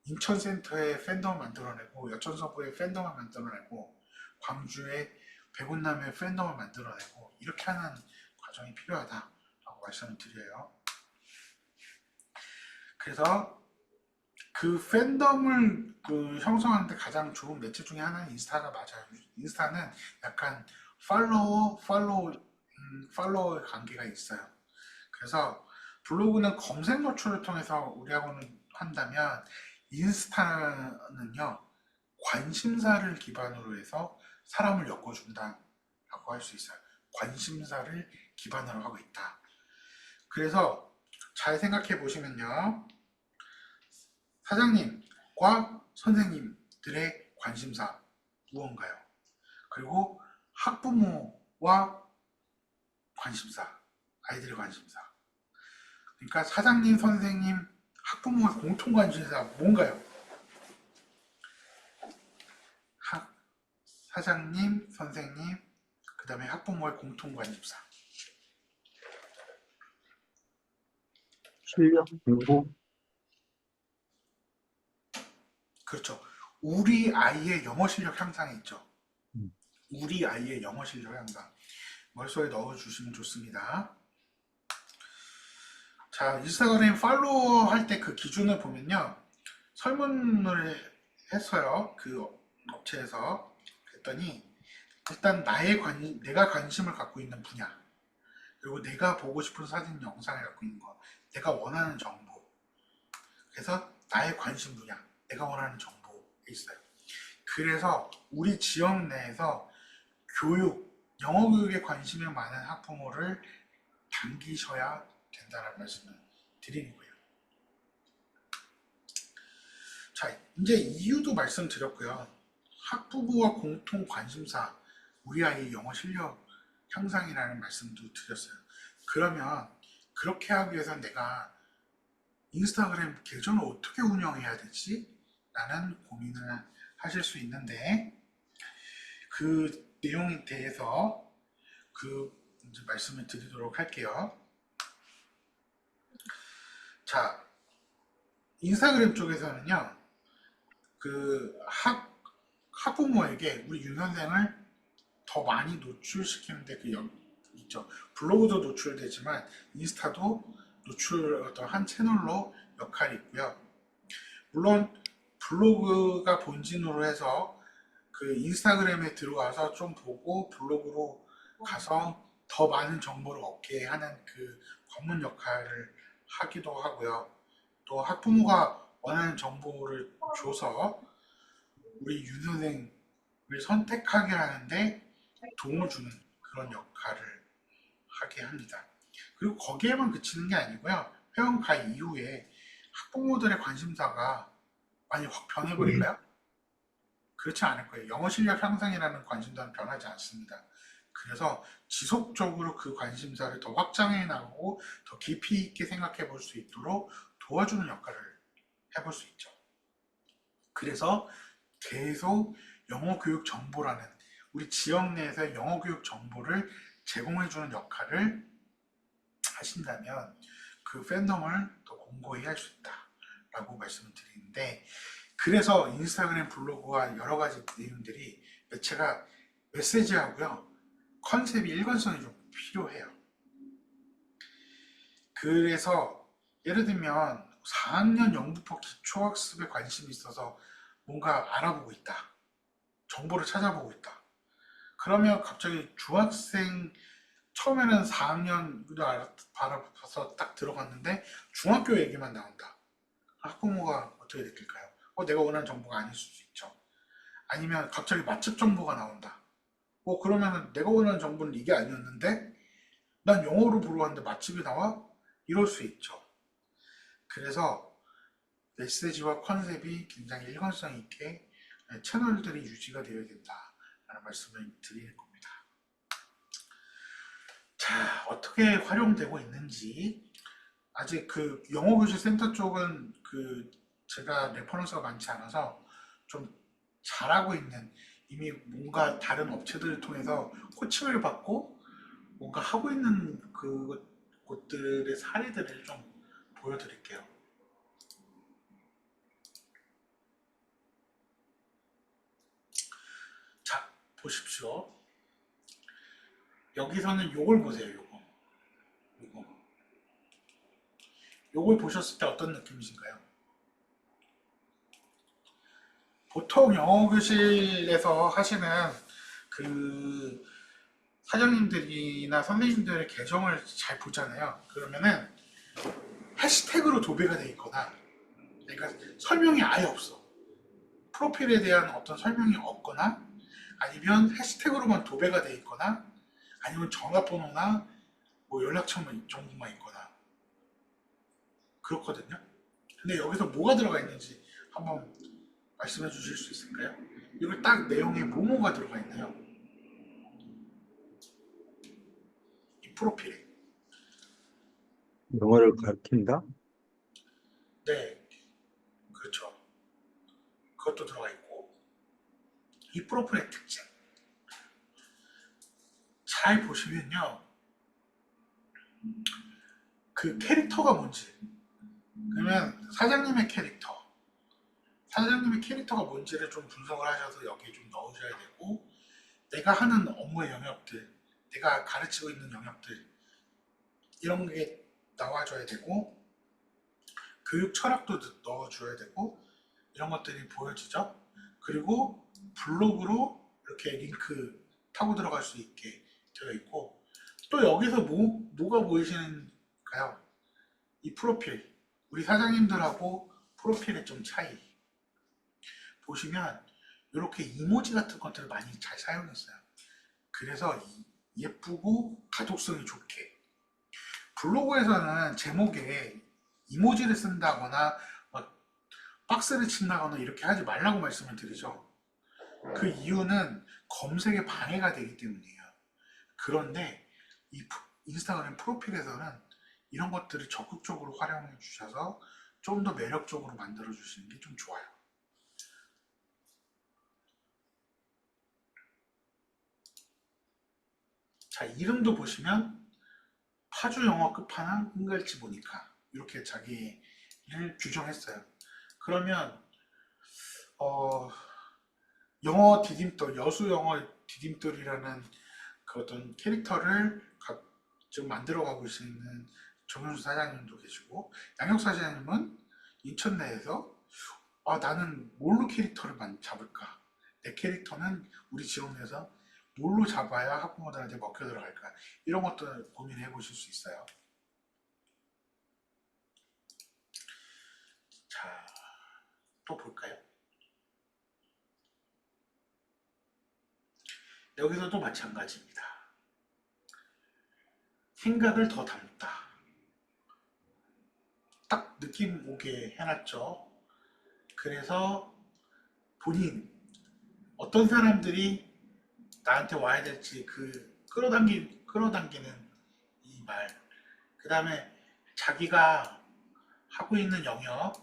인천센터에 팬덤을 만들어내고 여천서부에 팬덤을 만들어내고 광주에 백운남에 팬덤을 만들어내고 이렇게 하는 과정이 필요하다라고 말씀을 드려요. 그래서 그 팬덤을 형성하는데 가장 좋은 매체 중에 하나는 인스타가 맞아요. 인스타는 약간 팔로워의 관계가 있어요. 그래서 블로그는 검색 노출을 통해서 우리하고는 한다면 인스타는요, 관심사를 기반으로 해서 사람을 엮어준다라고 할 수 있어요. 관심사를 기반으로 하고 있다. 그래서 잘 생각해 보시면요, 사장님과 선생님들의 관심사 무언가요? 그리고 학부모와 관심사, 아이들의 관심사. 그러니까 사장님, 선생님, 학부모의 공통 관심사 뭔가요? 사장님, 선생님, 그 다음에 학부모의 공통 관심사. 실력, 공부, 그렇죠. 우리 아이의 영어 실력 향상이 있죠. 음. 우리 아이의 영어 실력 향상. 머릿속에 넣어주시면 좋습니다. 자, 인스타그램 팔로워 할 때 그 기준을 보면요. 설문을 했어요. 그 업체에서. 그랬더니 일단 내가 관심을 갖고 있는 분야, 그리고 내가 보고 싶은 사진 영상을 갖고 있는 거, 내가 원하는 정보. 그래서 나의 관심 분야, 내가 원하는 정보에 있어요. 그래서 우리 지역 내에서 영어 교육에 관심이 많은 학부모를 당기셔야 된다는 말씀을 드리는 거예요. 자, 이제 이유도 말씀드렸고요. 학부모와 공통 관심사, 우리 아이의 영어 실력 향상이라는 말씀도 드렸어요. 그러면 그렇게 하기 위해서 내가 인스타그램 계정을 어떻게 운영해야 되지? 라는 고민을 하실 수 있는데, 그 내용에 대해서 이제 말씀을 드리도록 할게요. 자, 인스타그램 쪽에서는요, 학부모에게 우리 유년생을 더 많이 노출시키는데 있죠. 블로그도 노출되지만 인스타도 어떤 한 채널로 역할이 있고요. 물론 블로그가 본진으로 해서 그 인스타그램에 들어와서 좀 보고 블로그로 가서 더 많은 정보를 얻게 하는 그 관문 역할을 하기도 하고요. 또 학부모가 원하는 정보를 줘서 우리 유선생을 선택하게 하는데 도움을 주는 그런 역할을 하게 합니다. 그리고 거기에만 그치는 게 아니고요. 회원 가입 이후에 학부모들의 관심사가 많이 확 변해버릴까요? 그렇지 않을 거예요. 영어 실력 향상이라는 관심사는 변하지 않습니다. 그래서 지속적으로 그 관심사를 더 확장해 나가고 더 깊이 있게 생각해 볼 수 있도록 도와주는 역할을 해볼 수 있죠. 그래서 계속 영어 교육 정보라는 우리 지역 내에서 영어 교육 정보를 제공해주는 역할을 하신다면 그 팬덤을 더 공고히 할 수 있다라고 말씀을 드리는데, 그래서 인스타그램 블로그와 여러 가지 내용들이 매체가 메시지하고요 컨셉이 일관성이 좀 필요해요. 그래서 예를 들면 4학년 영부터 기초학습에 관심이 있어서 뭔가 알아보고 있다, 정보를 찾아보고 있다. 그러면 갑자기 중학생, 처음에는 4학년도 바라봐서 딱 들어갔는데 중학교 얘기만 나온다. 학부모가 어떻게 느낄까요? 내가 원하는 정보가 아닐 수도 있죠. 아니면 갑자기 맛집 정보가 나온다. 그러면은 내가 원하는 정보는 이게 아니었는데 난 영어로 보러 왔는데 맛집이 나와? 이럴 수 있죠. 그래서 메시지와 컨셉이 굉장히 일관성 있게 채널들이 유지가 되어야 된다라는 말씀을 드리는 겁니다. 자, 어떻게 활용되고 있는지, 아직 그 영어교실 센터 쪽은 제가 레퍼런스가 많지 않아서 좀 잘하고 있는, 이미 뭔가 다른 업체들을 통해서 코칭을 받고 뭔가 하고 있는 곳들의 사례들을 좀 보여드릴게요. 자, 보십시오. 여기서는 요걸 보세요. 요걸 보셨을 때 어떤 느낌이신가요? 보통 영어교실에서 하시는 그 사장님들이나 선생님들의 계정을 잘 보잖아요. 그러면은 해시태그로 도배가 돼 있거나, 그러니까 설명이 아예 없어. 프로필에 대한 어떤 설명이 없거나, 아니면 해시태그로만 도배가 돼 있거나, 아니면 전화번호나 뭐 연락처 정보만 있거나 그렇거든요. 근데 여기서 뭐가 들어가 있는지 한번 말씀해 주실 수 있을까요? 이걸 딱 내용에 뭐가 들어가 있나요? 이 프로필에. 영어를 가르친다? 네, 그렇죠. 그것도 들어가 있고, 이 프로필의 특징 잘 보시면요, 그 캐릭터가 뭔지, 그러면 사장님의 캐릭터, 사장님의 캐릭터가 뭔지를 좀 분석을 하셔서 여기에 좀 넣으셔야 되고, 내가 하는 업무의 영역들, 내가 가르치고 있는 영역들, 이런 게 나와줘야 되고, 교육 철학도 넣어줘야 되고, 이런 것들이 보여지죠. 그리고 블로그로 이렇게 링크 타고 들어갈 수 있게 되어 있고, 또 여기서 뭐가 보이시는가요? 이 프로필, 우리 사장님들하고 프로필의 좀 차이 보시면 이렇게 이모지 같은 것들을 많이 잘 사용했어요. 그래서 예쁘고 가독성이 좋게. 블로그에서는 제목에 이모지를 쓴다거나 막 박스를 친다거나 이렇게 하지 말라고 말씀을 드리죠. 그 이유는 검색에 방해가 되기 때문이에요. 그런데 이 인스타그램 프로필에서는 이런 것들을 적극적으로 활용해 주셔서 좀 더 매력적으로 만들어 주시는 게 좀 좋아요. 자, 이름도 보시면 파주 영어 끝판왕 은갈치 보니까 이렇게 자기를 규정했어요. 그러면 영어 디딤돌, 여수 영어 디딤돌이라는 그 어떤 캐릭터를 지금 만들어가고 있는 정현수 사장님도 계시고, 양혁 사장님은 인천 내에서 나는 뭘로 캐릭터를 잡을까? 내 캐릭터는 우리 지역 내에서 뭘로 잡아야 학부모들한테 먹혀 들어갈까? 이런 것들 고민해 보실 수 있어요. 자, 또 볼까요? 여기서도 마찬가지입니다. 생각을 더 담다. 딱 느낌 오게 해놨죠. 그래서 본인, 어떤 사람들이 나한테 와야 될지 그 끌어당기는 이 말, 그 다음에 자기가 하고 있는 영역,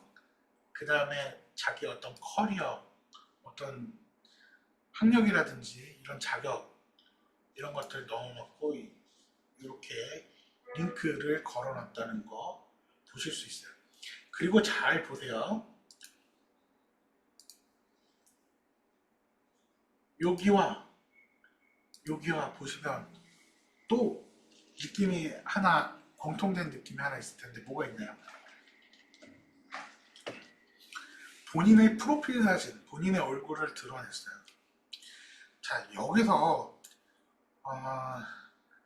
그 다음에 자기 어떤 커리어, 어떤 학력이라든지 이런 자격, 이런 것들 넣어놓고 이렇게 링크를 걸어놨다는 거 보실 수 있어요. 그리고 잘 보세요. 여기와 보시면 또 느낌이 하나, 공통된 느낌이 하나 있을 텐데 뭐가 있나요? 본인의 프로필 사진, 본인의 얼굴을 드러냈어요. 자, 여기서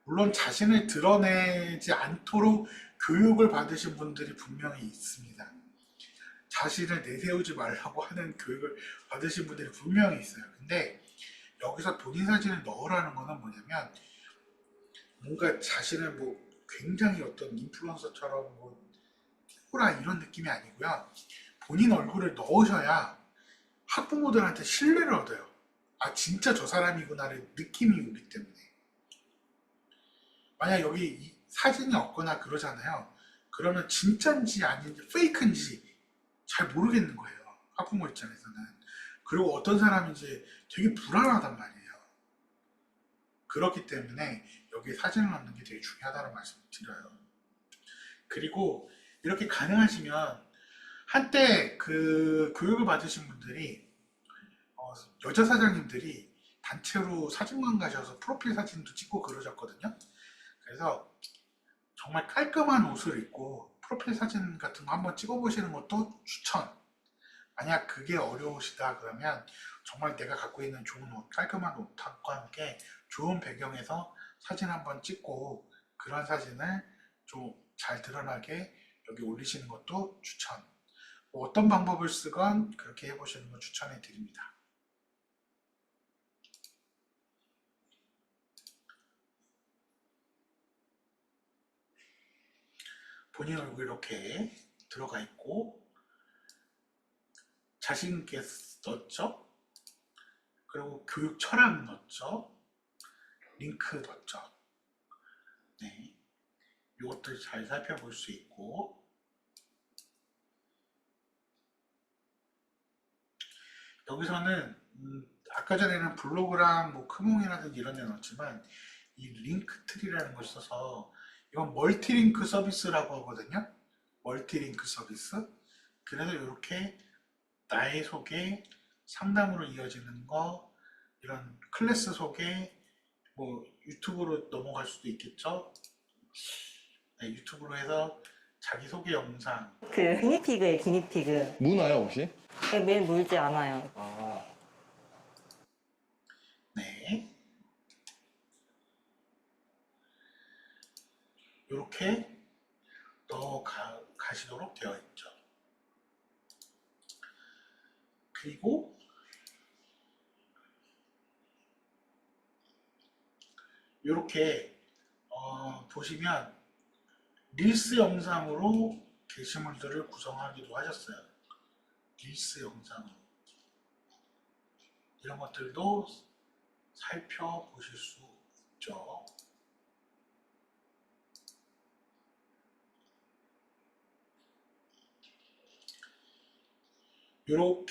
물론 자신을 드러내지 않도록 교육을 받으신 분들이 분명히 있습니다. 자신을 내세우지 말라고 하는 교육을 받으신 분들이 분명히 있어요. 근데 여기서 본인 사진을 넣으라는 거는 뭐냐면, 뭔가 자신을 굉장히 어떤 인플루언서처럼 라 이런 느낌이 아니고요. 본인 얼굴을 넣으셔야 학부모들한테 신뢰를 얻어요. 진짜 저 사람이구나를 느낌이 오기 때문에. 만약 여기 사진이 없거나 그러잖아요. 그러면 진짜인지 아닌지 페이크인지 잘 모르겠는 거예요. 학부모 입장에서는. 그리고 어떤 사람인지 되게 불안하단 말이에요. 그렇기 때문에 여기 사진을 넣는 게 되게 중요하다는 말씀을 드려요. 그리고 이렇게 가능하시면, 한때 그 교육을 받으신 분들이 여자 사장님들이 단체로 사진관 가셔서 프로필 사진도 찍고 그러셨거든요. 그래서 정말 깔끔한 옷을 입고 프로필 사진 같은 거 한번 찍어보시는 것도 추천. 만약 그게 어려우시다 그러면 정말 내가 갖고 있는 좋은 옷, 깔끔한 옷과 함께 좋은 배경에서 사진 한번 찍고 그런 사진을 좀 잘 드러나게 여기 올리시는 것도 추천. 어떤 방법을 쓰건 그렇게 해보시는 거 추천해 드립니다. 본인 얼굴 이렇게 들어가 있고, 자신 있게 넣었죠. 그리고 교육 철학 넣었죠. 링크 넣었죠. 네, 이것들 잘 살펴볼 수 있고, 여기서는 아까 전에는 블로그랑 크몽이라든지 이런 데 넣었지만, 이 링크트리라는 걸 써서, 이건 멀티링크 서비스라고 하거든요. 멀티링크 서비스. 그래서 이렇게 나의 소개, 상담으로 이어지는 거, 이런 클래스 소개, 뭐 유튜브로 넘어갈 수도 있겠죠. 네, 유튜브로 해서 자기소개 영상. 그 기니피그예요, 기니피그. 무나요 혹시? 매일 물지 않아요. 아, 네. 이렇게 가시도록 되어 있죠. 그리고 이렇게 보시면 릴스 영상으로 게시물들을 구성하기도 하셨어요. 릴스 영상으로. 이런 것들도 살펴보실 수 있죠. 이런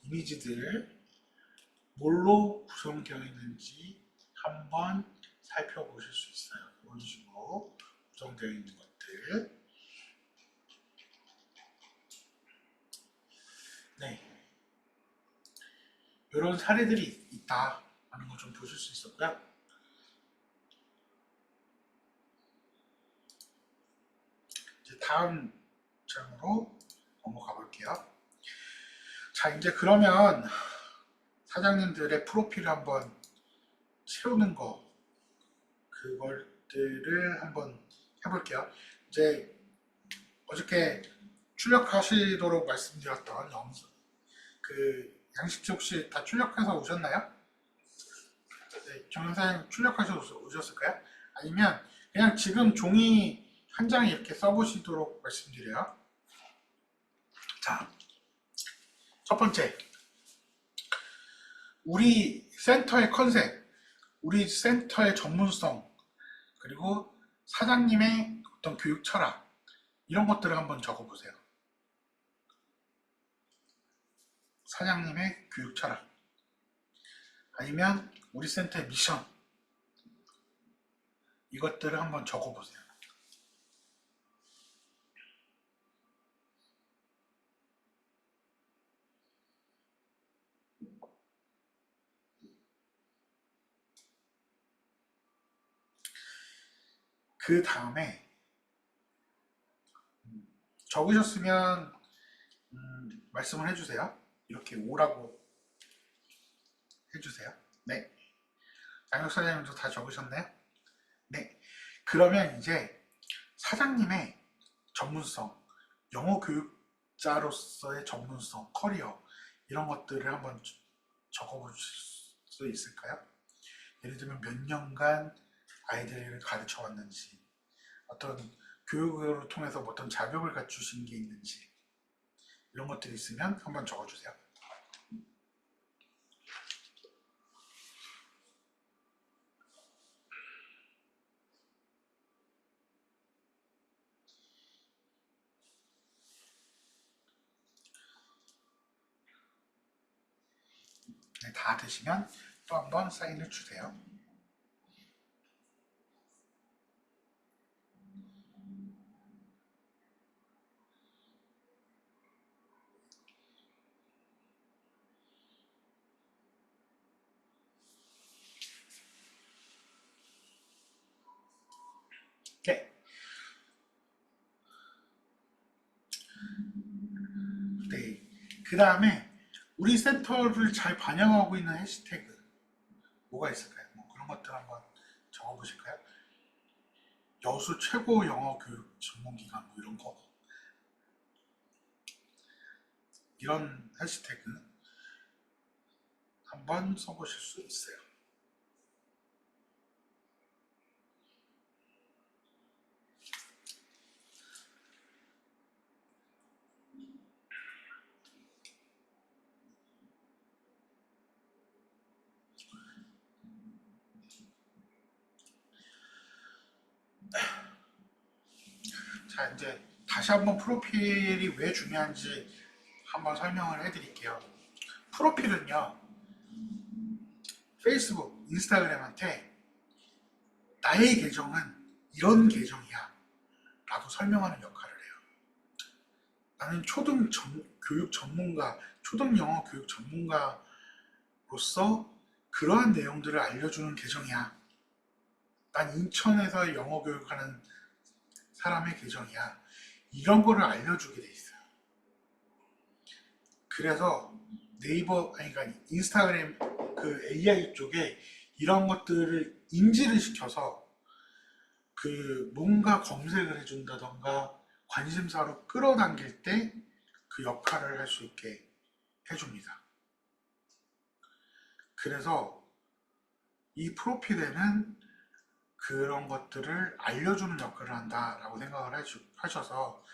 이미지들 뭘로 구성되어 있는지 한번 살펴보실 수 있어요. 이런 식으로 구성되어 있는 것들. 네. 이런 사례들이 있다 하는 걸 좀 보실 수 있었고요. 이제 다음 장으로 넘어가 볼게요. 자, 이제 그러면 사장님들의 프로필을 한번 채우는 거, 그것들을 한번 해볼게요. 이제 어저께 출력하시도록 말씀드렸던 그 양식지 혹시 다 출력해서 오셨나요? 네, 정영사님 출력하셔서 오셨을까요? 아니면 그냥 지금 종이 한 장에 이렇게 써보시도록 말씀드려요. 자, 첫 번째, 우리 센터의 컨셉, 우리 센터의 전문성, 그리고 사장님의 어떤 교육 철학, 이런 것들을 한번 적어보세요. 사장님의 교육 철학, 아니면 우리 센터의 미션, 이것들을 한번 적어보세요. 그 다음에 적으셨으면 말씀을 해주세요. 이렇게 오라고 해주세요. 네. 양혁 사장님도 다 적으셨나요? 네. 그러면 이제 사장님의 전문성, 영어 교육자로서의 전문성, 커리어, 이런 것들을 한번 적어보실 수 있을까요? 예를 들면 몇 년간 아이들을 가르쳐 왔는지, 어떤 교육을 통해서 어떤 자격을 갖추신 게 있는지, 이런 것들이 있으면 한번 적어주세요. 네, 다 되시면 또 한번 사인을 주세요. 네. 네. 그 다음에 우리 센터를 잘 반영하고 있는 해시태그 뭐가 있을까요? 뭐 그런 것들 한번 적어보실까요? 여수 최고 영어 교육 전문기관 뭐 이런 거, 이런 해시태그 한번 써보실 수 있어요. 자, 이제 다시 한번 프로필이 왜 중요한지 한번 설명을 해드릴게요. 프로필은요, 페이스북, 인스타그램한테 나의 계정은 이런 계정이야 라고 설명하는 역할을 해요. 나는 교육 전문가, 초등 영어 교육 전문가로서 그러한 내용들을 알려주는 계정이야. 난 인천에서 영어 교육하는 사람의 계정이야. 이런 거를 알려주게 돼 있어요. 그래서 네이버, 아니, 그러니까 인스타그램 그 AI 쪽에 이런 것들을 인지를 시켜서 그 뭔가 검색을 해준다던가 관심사로 끌어당길 때 그 역할을 할 수 있게 해줍니다. 그래서 이 프로필에는 그런 것들을 알려주는 역할을 한다라고 생각을 하셔서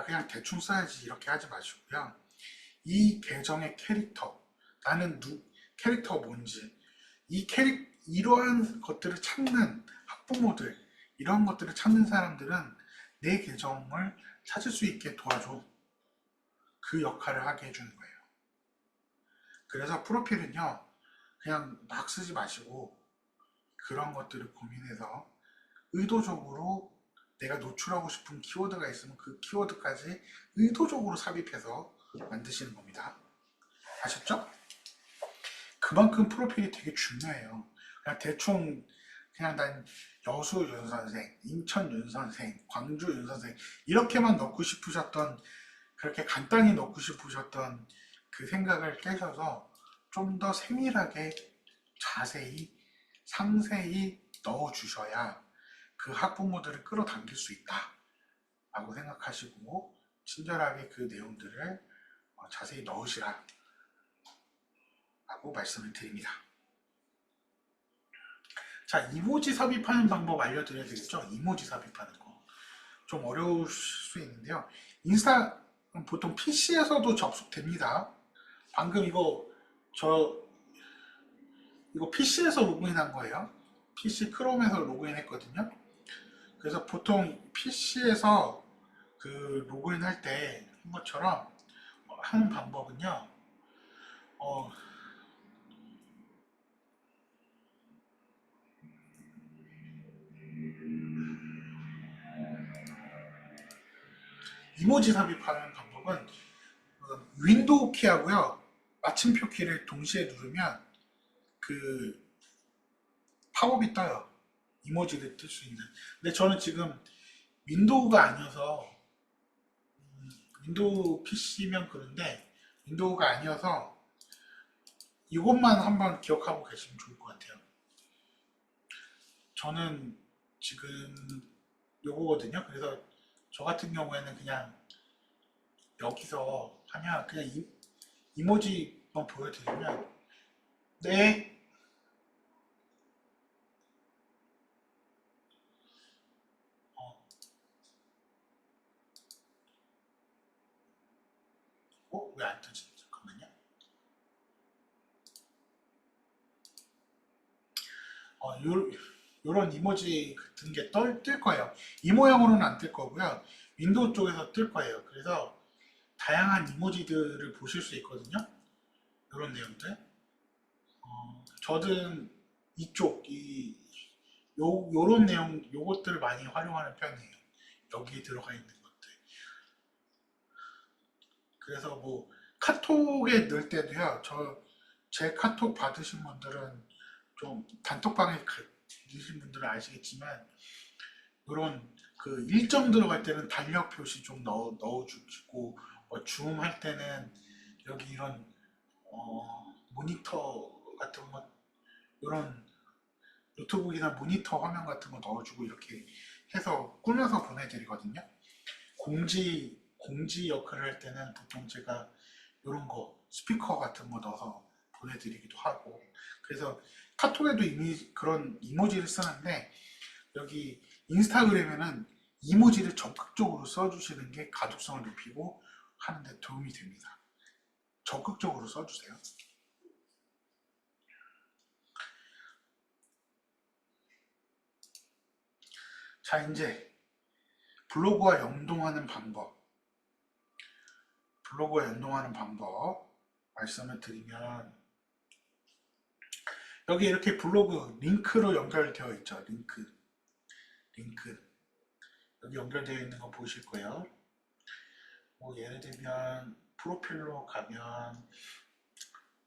그냥 대충 써야지 이렇게 하지 마시고요. 이 계정의 캐릭터, 캐릭터가 뭔지, 이러한 것들을 찾는 학부모들, 이런 것들을 찾는 사람들은 내 계정을 찾을 수 있게 도와줘. 그 역할을 하게 해주는 거예요. 그래서 프로필은요, 그냥 막 쓰지 마시고 그런 것들을 고민해서 의도적으로 내가 노출하고 싶은 키워드가 있으면 그 키워드까지 의도적으로 삽입해서 만드시는 겁니다. 아셨죠? 그만큼 프로필이 되게 중요해요. 그냥 대충 그냥 난 여수 윤선생, 인천 윤선생, 광주 윤선생 이렇게만 넣고 싶으셨던, 그렇게 간단히 넣고 싶으셨던 그 생각을 깨셔서 좀 더 세밀하게 자세히 상세히 넣어주셔야 그 학부모들을 끌어당길 수 있다 라고 생각하시고 친절하게 그 내용들을 자세히 넣으시라 라고 말씀을 드립니다. 자, 이모지 삽입하는 방법 알려드려야 되겠죠? 이모지 삽입하는 거 좀 어려울 수 있는데요. 인스타 보통 PC에서도 접속됩니다. 방금 이거 PC에서 로그인한 거예요. PC 크롬에서 로그인 했거든요. 그래서 보통 PC에서 그 로그인 할 때 한 것처럼 하는 방법은요. 이모지 삽입하는 방법은 윈도우 키하고요. 마침표 키를 동시에 누르면 그 팝업이 떠요. 이모지를 뜰 수 있는. 근데 저는 지금 윈도우가 아니어서 윈도우 PC면 그런데 윈도우가 아니어서 이것만 한번 기억하고 계시면 좋을 것 같아요. 저는 지금 요거거든요. 그래서 저 같은 경우에는 그냥 여기서 하면 그냥 이모지만 보여드리면 네 왜 안 뜨지? 잠깐만요. 요런 이모지 같은 게 뜰 거예요. 이 모양으로는 안 뜰 거고요. 윈도우 쪽에서 뜰 거예요. 그래서 다양한 이모지들을 보실 수 있거든요. 이런 내용들. 저는 요런 내용, 요것들을 많이 활용하는 편이에요. 여기에 들어가 있는 것들. 그래서 뭐 카톡에 넣을 때도요. 제 카톡 받으신 분들은 좀 단톡방에 계신 분들은 아시겠지만 이런 그 일정 들어갈 때는 달력 표시 좀 넣어주시고 줌 할 때는 여기 이런 모니터 같은 것, 이런 노트북이나 모니터 화면 같은 거 넣어주고 이렇게 해서 꾸며서 보내드리거든요. 공지 역할을 할 때는 보통 제가 이런 거 스피커 같은 거 넣어서 보내드리기도 하고, 그래서 카톡에도 이미 그런 이모지를 쓰는데 여기 인스타그램에는 이모지를 적극적으로 써주시는 게 가독성을 높이고 하는데 도움이 됩니다. 적극적으로 써주세요. 자, 이제 블로그와 연동하는 방법 말씀을 드리면, 여기 이렇게 블로그 링크로 연결되어 있죠. 링크 여기 연결되어 있는 거 보실 거예요. 뭐 예를 들면 프로필로 가면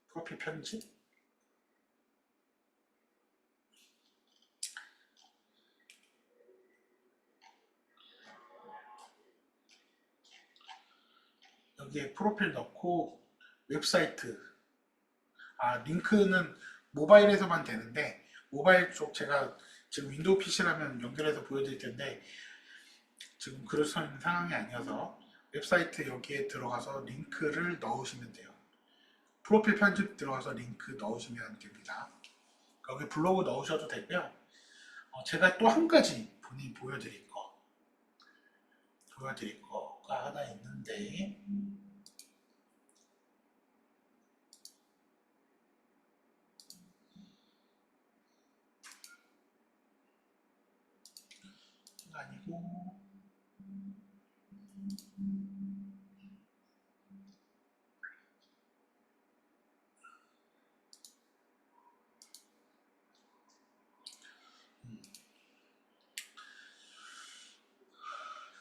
프로필 편집? 여기에 프로필 넣고 웹사이트, 링크는 모바일에서만 되는데 모바일 쪽 제가 지금 윈도우 PC라면 연결해서 보여드릴 텐데 지금 그럴 수 있는 상황이 아니어서 웹사이트 여기에 들어가서 링크를 넣으시면 돼요. 프로필 편집 들어가서 링크 넣으시면 됩니다. 여기 블로그 넣으셔도 되고요. 제가 또 한 가지 보여드릴 거가 하나 있는데 아니고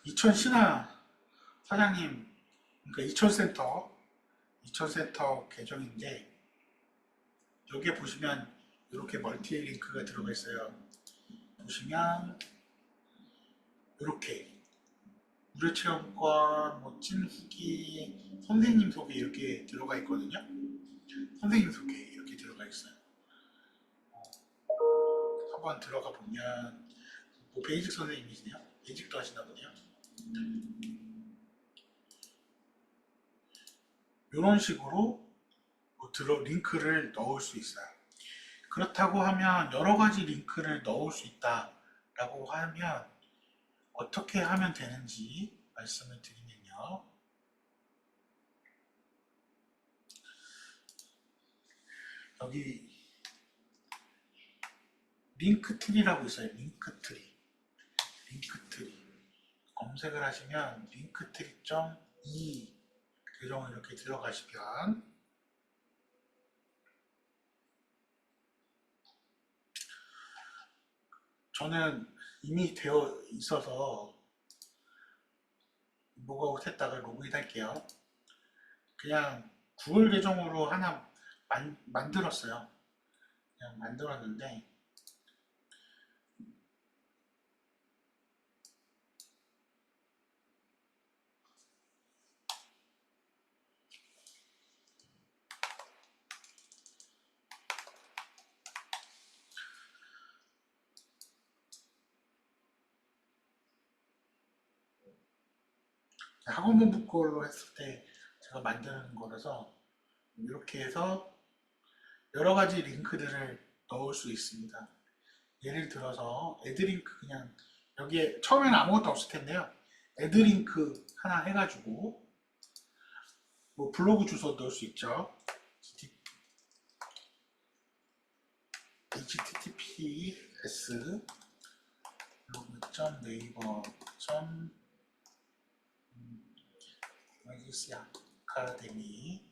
2000신화 사장님, 그러니까 이천센터 계정인데 여기에 보시면 이렇게 멀티 링크가 들어가 있어요. 보시면 이렇게 무료 체험권, 뭐 찐후기, 선생님 소개 이렇게 들어가 있거든요. 선생님 소개 이렇게 들어가 있어요. 한번 들어가 보면 뭐 베이직 선생님이시네요. 베이직도 하시나 보네요. 이런 식으로 링크를 넣을 수 있어요. 그렇다고 하면 여러 가지 링크를 넣을 수 있다라고 하면 어떻게 하면 되는지 말씀을 드리면요. 여기 링크트리라고 있어요. 링크트리 검색을 하시면 링크트리.e 계정을 이렇게 들어가시면 저는 이미 되어 있어서 로그아웃 했다가 로그인 할게요. 그냥 구글 계정으로 하나 만들었어요. 그냥 만들었는데 학원본부 걸로 했을 때 제가 만드는 거라서 이렇게 해서 여러 가지 링크들을 넣을 수 있습니다. 예를 들어서 애드링크 그냥 여기에 처음에는 아무것도 없을 텐데요. 애드링크 하나 해가지고 뭐 블로그 주소 넣을 수 있죠. https 블로그.네이버.magic 아카데미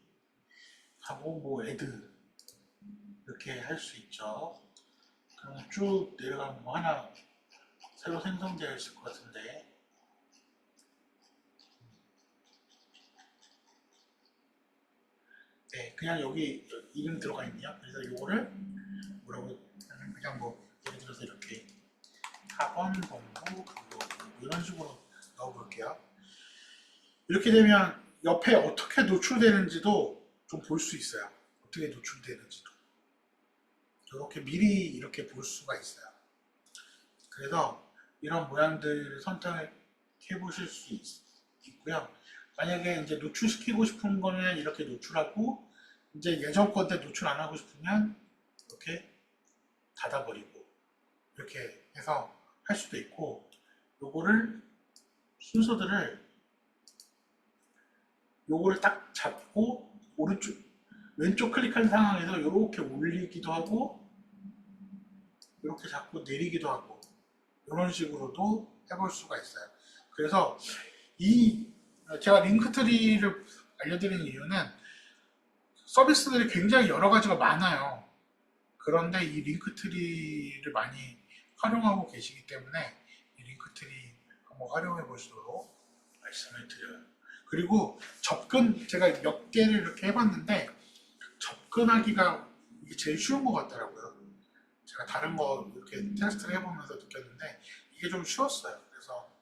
하고 뭐 애드 이렇게 할 수 있죠. 그럼 쭉 내려가면 뭐 하나 새로 생성되어 있을 것 같은데 네, 그냥 여기 이름 들어가 있네요. 그래서 이거를 뭐라고 그냥 뭐 예를 들어서 이렇게 학원본부 블로그 이런 식으로 넣어볼게요. 이렇게 되면 옆에 어떻게 노출되는지도 좀 볼 수 있어요. 어떻게 노출되는지도 이렇게 미리 이렇게 볼 수가 있어요. 그래서 이런 모양들을 선택해 보실 수 있고요. 만약에 이제 노출시키고 싶은 거는 이렇게 노출하고 이제 예전 건데 노출 안 하고 싶으면 이렇게 닫아버리고 이렇게 해서 할 수도 있고 요거를 순서들을 요거를 딱 잡고 오른쪽 왼쪽 클릭한 상황에서 이렇게 올리기도 하고 이렇게 잡고 내리기도 하고 이런 식으로도 해볼 수가 있어요. 그래서 제가 링크트리를 알려드리는 이유는 서비스들이 굉장히 여러 가지가 많아요. 그런데 이 링크트리를 많이 활용하고 계시기 때문에 이 링크트리 한번 활용해 보시도록 말씀을 드려요. 그리고 제가 몇 개를 이렇게 해봤는데 접근하기가 이게 제일 쉬운 것 같더라고요. 제가 다른 거 이렇게 테스트를 해보면서 느꼈는데 이게 좀 쉬웠어요. 그래서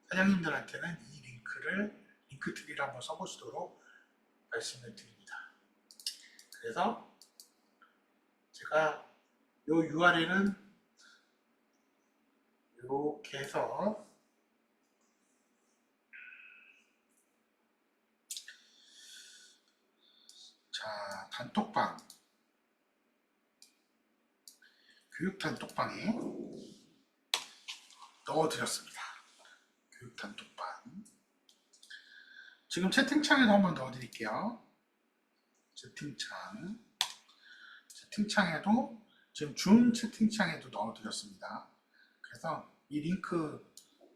사장님들한테는 이 링크트리를 한번 써보시도록 말씀을 드립니다. 그래서 제가 이 URL은 이렇게 해서 자, 단톡방, 교육 단톡방에 넣어드렸습니다. 교육 단톡방. 지금 채팅창에도 한번 넣어드릴게요. 채팅창에도 지금 줌 채팅창에도 넣어드렸습니다. 그래서 이 링크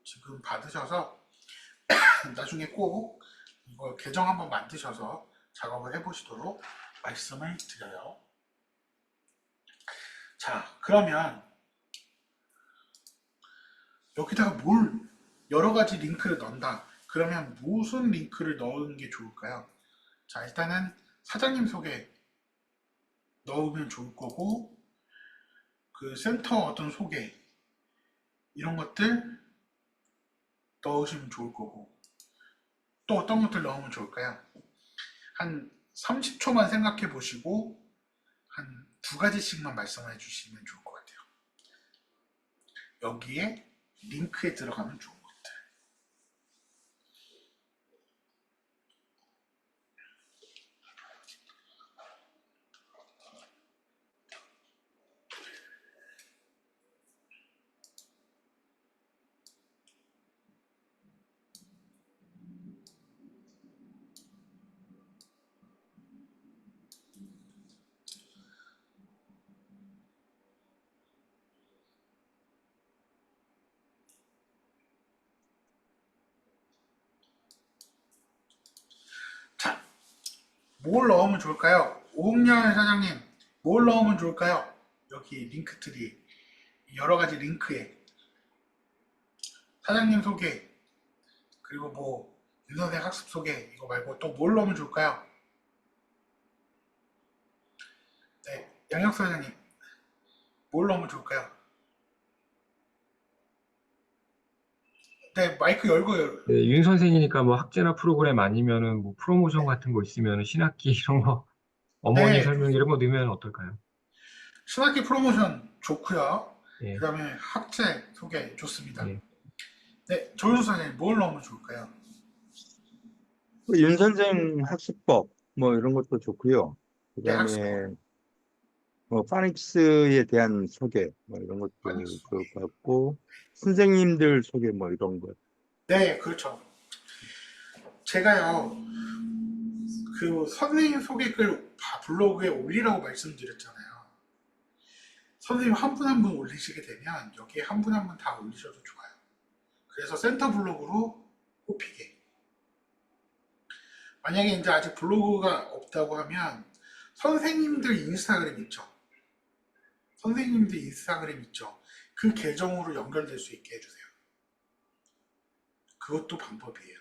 지금 받으셔서 나중에 꼭 이거 계정 한번 만드셔서 작업을 해보시도록 말씀을 드려요. 자, 그러면 여기다가 여러 가지 링크를 넣는다. 그러면 무슨 링크를 넣는 게 좋을까요? 자, 일단은 사장님 소개 넣으면 좋을 거고, 그 센터 어떤 소개 이런 것들 넣으시면 좋을 거고, 또 어떤 것들 넣으면 좋을까요? 한 30초만 생각해 보시고 한 2가지씩만 말씀해 주시면 좋을 것 같아요. 여기에 링크에 들어가면 좋은 것들. 자, 뭘 넣으면 좋을까요? 오은열 사장님, 뭘 넣으면 좋을까요? 여기 링크트리, 여러 가지 링크에 사장님 소개, 그리고 뭐 윤선생 학습 소개 이거 말고 또 뭘 넣으면 좋을까요? 네, 양혁 사장님, 뭘 넣으면 좋을까요? 네, 마이크 열고. 네, 윤 선생이니까 뭐 학제나 프로그램 아니면은 뭐 프로모션 같은 거 있으면은 신학기 이런 거 어머니 네, 설명 이런 거 넣으면 어떨까요? 신학기 프로모션 좋고요. 그 예, 다음에 학제 소개 좋습니다. 예. 네, 조윤수 사장님 뭘 넣으면 좋을까요? 윤 선생 학습법 뭐 이런 것도 좋고요. 네, 학습법. 그다음에 뭐 파닉스에 대한 소개 뭐 이런 것도 파닉스 소개. 좋을 것 같고 선생님들 소개 뭐 이런 것. 네, 그렇죠. 제가요, 그 선생님 소개글 블로그에 올리라고 말씀드렸잖아요. 선생님 한 분 한 분 올리시게 되면 여기에 한 분 한 분 다 올리셔도 좋아요. 그래서 센터 블로그로 꼽히게. 만약에 이제 아직 블로그가 없다고 하면 선생님들 인스타그램 있죠. 선생님들 인스타그램 있죠. 그 계정으로 연결될 수 있게 해주세요. 그것도 방법이에요.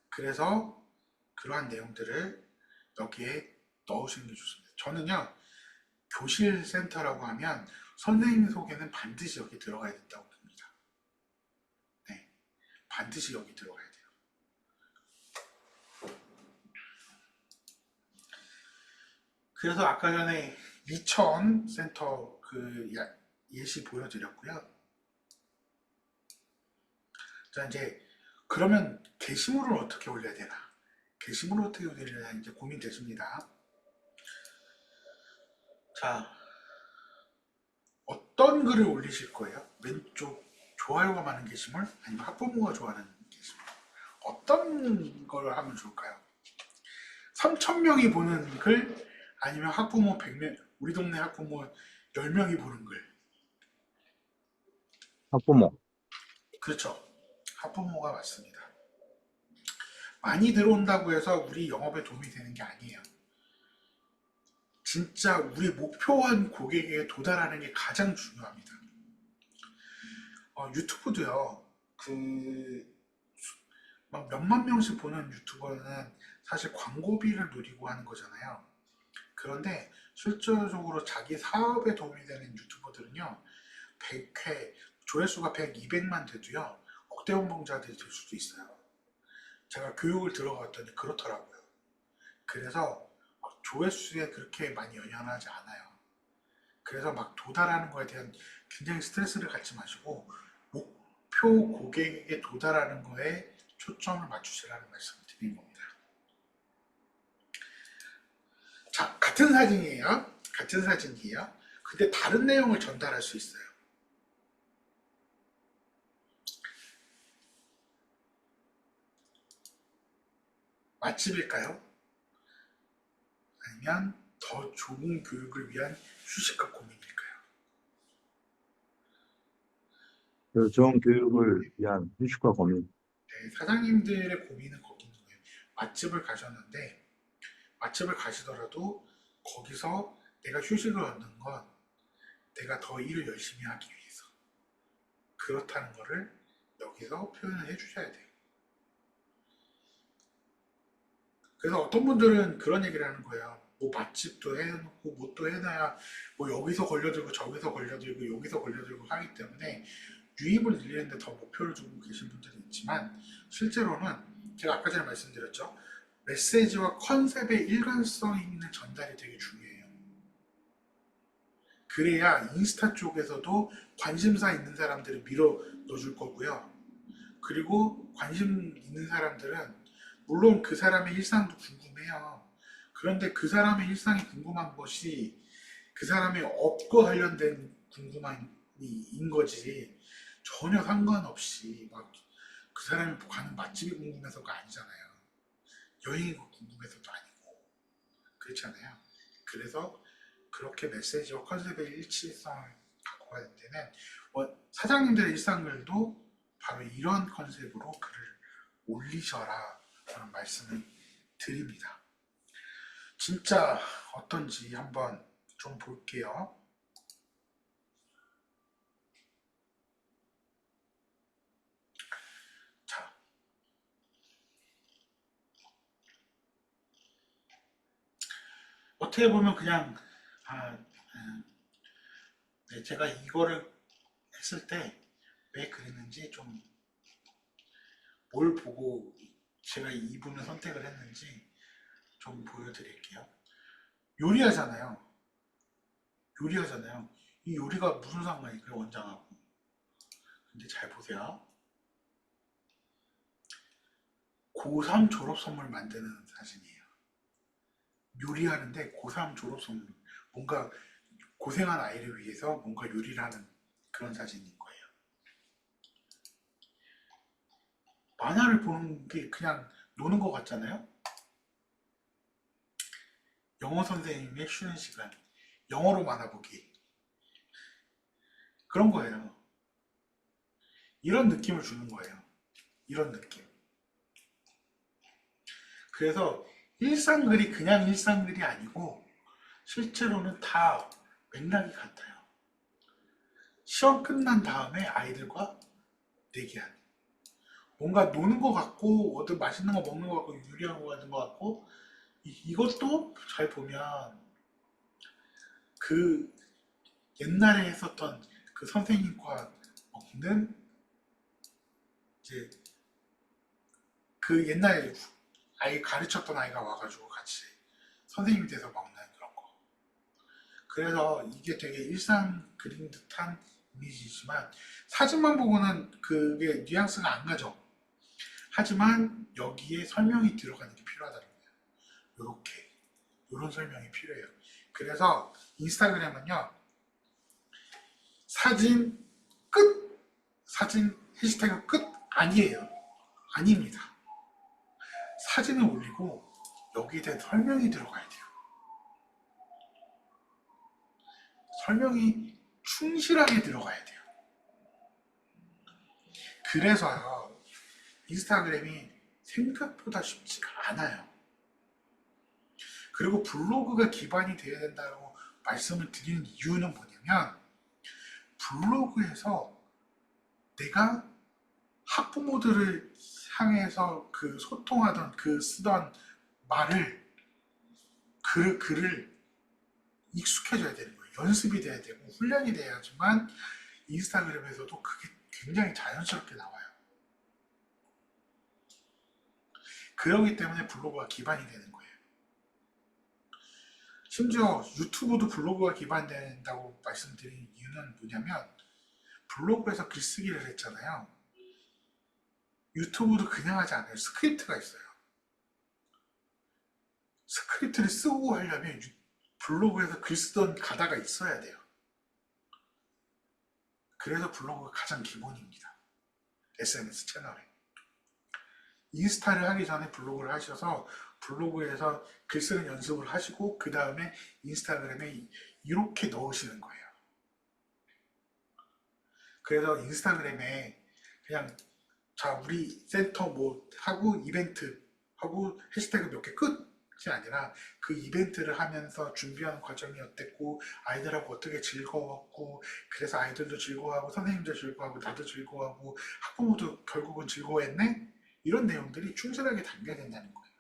그래서 그러한 내용들을 여기에 넣으시는 게 좋습니다. 저는요, 교실 센터라고 하면 선생님 소개는 반드시 여기 들어가야 된다고 봅니다. 네, 반드시 여기 들어가야 돼요. 그래서 아까 전에 미천 센터 그 예시 보여드렸고요. 자, 이제 그러면 게시물을 어떻게 올려야 되나? 게시물을 어떻게 올려야 되나 이제 고민되십니다. 자, 어떤 글을 올리실 거예요? 왼쪽 좋아요가 많은 게시물? 아니면 학부모가 좋아하는 게시물? 어떤 걸 하면 좋을까요? 3,000명이 보는 글? 아니면 학부모 100명, 우리 동네 학부모 10명이 보는 글? 학부모. 그렇죠. 학부모가 맞습니다. 많이 들어온다고 해서 우리 영업에 도움이 되는 게 아니에요. 진짜 우리 목표한 고객에게 도달하는 게 가장 중요합니다. 유튜브도요, 막 몇만 명씩 보는 유튜버는 사실 광고비를 노리고 하는 거잖아요. 그런데 실질적으로 자기 사업에 도움이 되는 유튜버들은요, 100회, 조회수가 100, 200만 돼도요, 억대 연봉자들이 될 수도 있어요. 제가 교육을 들어갔더니 그렇더라고요. 그래서 조회수에 그렇게 많이 연연하지 않아요. 그래서 막 도달하는 거에 대한 굉장히 스트레스를 갖지 마시고 목표 고객에게 도달하는 거에 초점을 맞추시라는 말씀을 드리는 겁니다. 자, 같은 사진이에요. 같은 사진이에요. 근데 다른 내용을 전달할 수 있어요. 맛집일까요? 아니면 더 좋은 교육을 위한 휴식과 고민일까요? 그 좋은 교육을 위한 휴식과 고민. 네, 사장님들의 고민은 거기 있는 거예요. 맛집을 가셨는데 맛집을 가시더라도 거기서 내가 휴식을 얻는 건 내가 더 일을 열심히 하기 위해서 그렇다는 거를 여기서 표현을 해주셔야 돼요. 그래서 어떤 분들은 그런 얘기를 하는 거예요. 뭐 맛집도 해놓고 뭐 또 해놔야 뭐 여기서 걸려들고 저기서 걸려들고 여기서 걸려들고 하기 때문에 유입을 늘리는데 더 목표를 두고 계신 분들이 있지만 실제로는 제가 아까 전에 말씀드렸죠. 메시지와 컨셉의 일관성 있는 전달이 되게 중요해요. 그래야 인스타 쪽에서도 관심사 있는 사람들을 밀어 넣어줄 거고요. 그리고 관심 있는 사람들은 물론 그 사람의 일상도 궁금해요. 그런데 그 사람의 일상이 궁금한 것이 그 사람의 업과 관련된 궁금함인 거지 전혀 상관없이 막 그 사람이 가는 맛집이 궁금해서가 아니잖아요. 여행이 궁금해서도 아니고 그렇잖아요. 그래서 그렇게 메시지와 컨셉의 일치성을 갖고 가야 되는 사장님들의 일상글도 바로 이런 컨셉으로 글을 올리셔라 라는 말씀을 드립니다. 진짜 어떤지 한번 좀 볼게요. 자, 어떻게 보면 그냥 네, 제가 이거를 했을 때 왜 그랬는지 좀 뭘 보고 제가 이 부분을 선택을 했는지 좀 보여드릴게요. 요리하잖아요. 요리하잖아요. 이 요리가 무슨 상관일까요, 원장하고? 근데 잘 보세요. 고3 졸업 선물 만드는 사진이에요. 요리하는데 고3 졸업 선물. 뭔가 고생한 아이를 위해서 뭔가 요리를 하는 그런 사진인 거예요. 만화를 보는 게 그냥 노는 것 같잖아요. 영어 선생님의 쉬는 시간, 영어로 만화 보기 그런 거예요. 이런 느낌을 주는 거예요. 이런 느낌. 그래서 일상글이 그냥 일상글이 아니고 실제로는 다 맥락이 같아요. 시험 끝난 다음에 아이들과 내기하는 뭔가 노는 것 같고 어떤 맛있는 거 먹는 것 같고 요리하는 거 같은 것 같고 이것도 잘 보면 그 옛날에 했었던 그 선생님과 먹는 이제 그 옛날에 아이 가르쳤던 아이가 와가지고 같이 선생님이 돼서 먹는 그런 거. 그래서 이게 되게 일상 그린 듯한 이미지지만 사진만 보고는 그게 뉘앙스가 안 가죠. 하지만 여기에 설명이 들어가는 게 필요하다는 거예요. 요렇게 요런 설명이 필요해요. 그래서 인스타그램은요 사진 끝 사진 해시태그 끝 아니에요. 아닙니다. 사진을 올리고 여기에 대한 설명이 들어가야 돼요. 설명이 충실하게 들어가야 돼요. 그래서요 인스타그램이 생각보다 쉽지가 않아요. 그리고 블로그가 기반이 되어야 된다고 말씀을 드리는 이유는 뭐냐면 블로그에서 내가 학부모들을 향해서 그 소통하던 그 쓰던 말을 글을 익숙해져야 되는 거예요. 연습이 돼야 되고 훈련이 돼야지만 인스타그램에서도 그게 굉장히 자연스럽게 나와요. 그러기 때문에 블로그가 기반이 되는 거예요. 심지어 유튜브도 블로그가 기반된다고 말씀드린 이유는 뭐냐면 블로그에서 글쓰기를 했잖아요. 유튜브도 그냥 하지 않아요. 스크립트가 있어요. 스크립트를 쓰고 하려면 블로그에서 글 쓰던 가다가 있어야 돼요. 그래서 블로그가 가장 기본입니다. SNS 채널에. 인스타를 하기 전에 블로그를 하셔서 블로그에서 글 쓰는 연습을 하시고 그 다음에 인스타그램에 이렇게 넣으시는 거예요. 그래서 인스타그램에 그냥 자 우리 센터 뭐 하고 이벤트 하고 해시태그 몇 개 끝이 아니라 그 이벤트를 하면서 준비하는 과정이 어땠고 아이들하고 어떻게 즐거웠고 그래서 아이들도 즐거워하고 선생님도 즐거워하고 나도 즐거워하고 학부모도 결국은 즐거워했네? 이런 내용들이 충실하게 담겨야 된다는 거예요.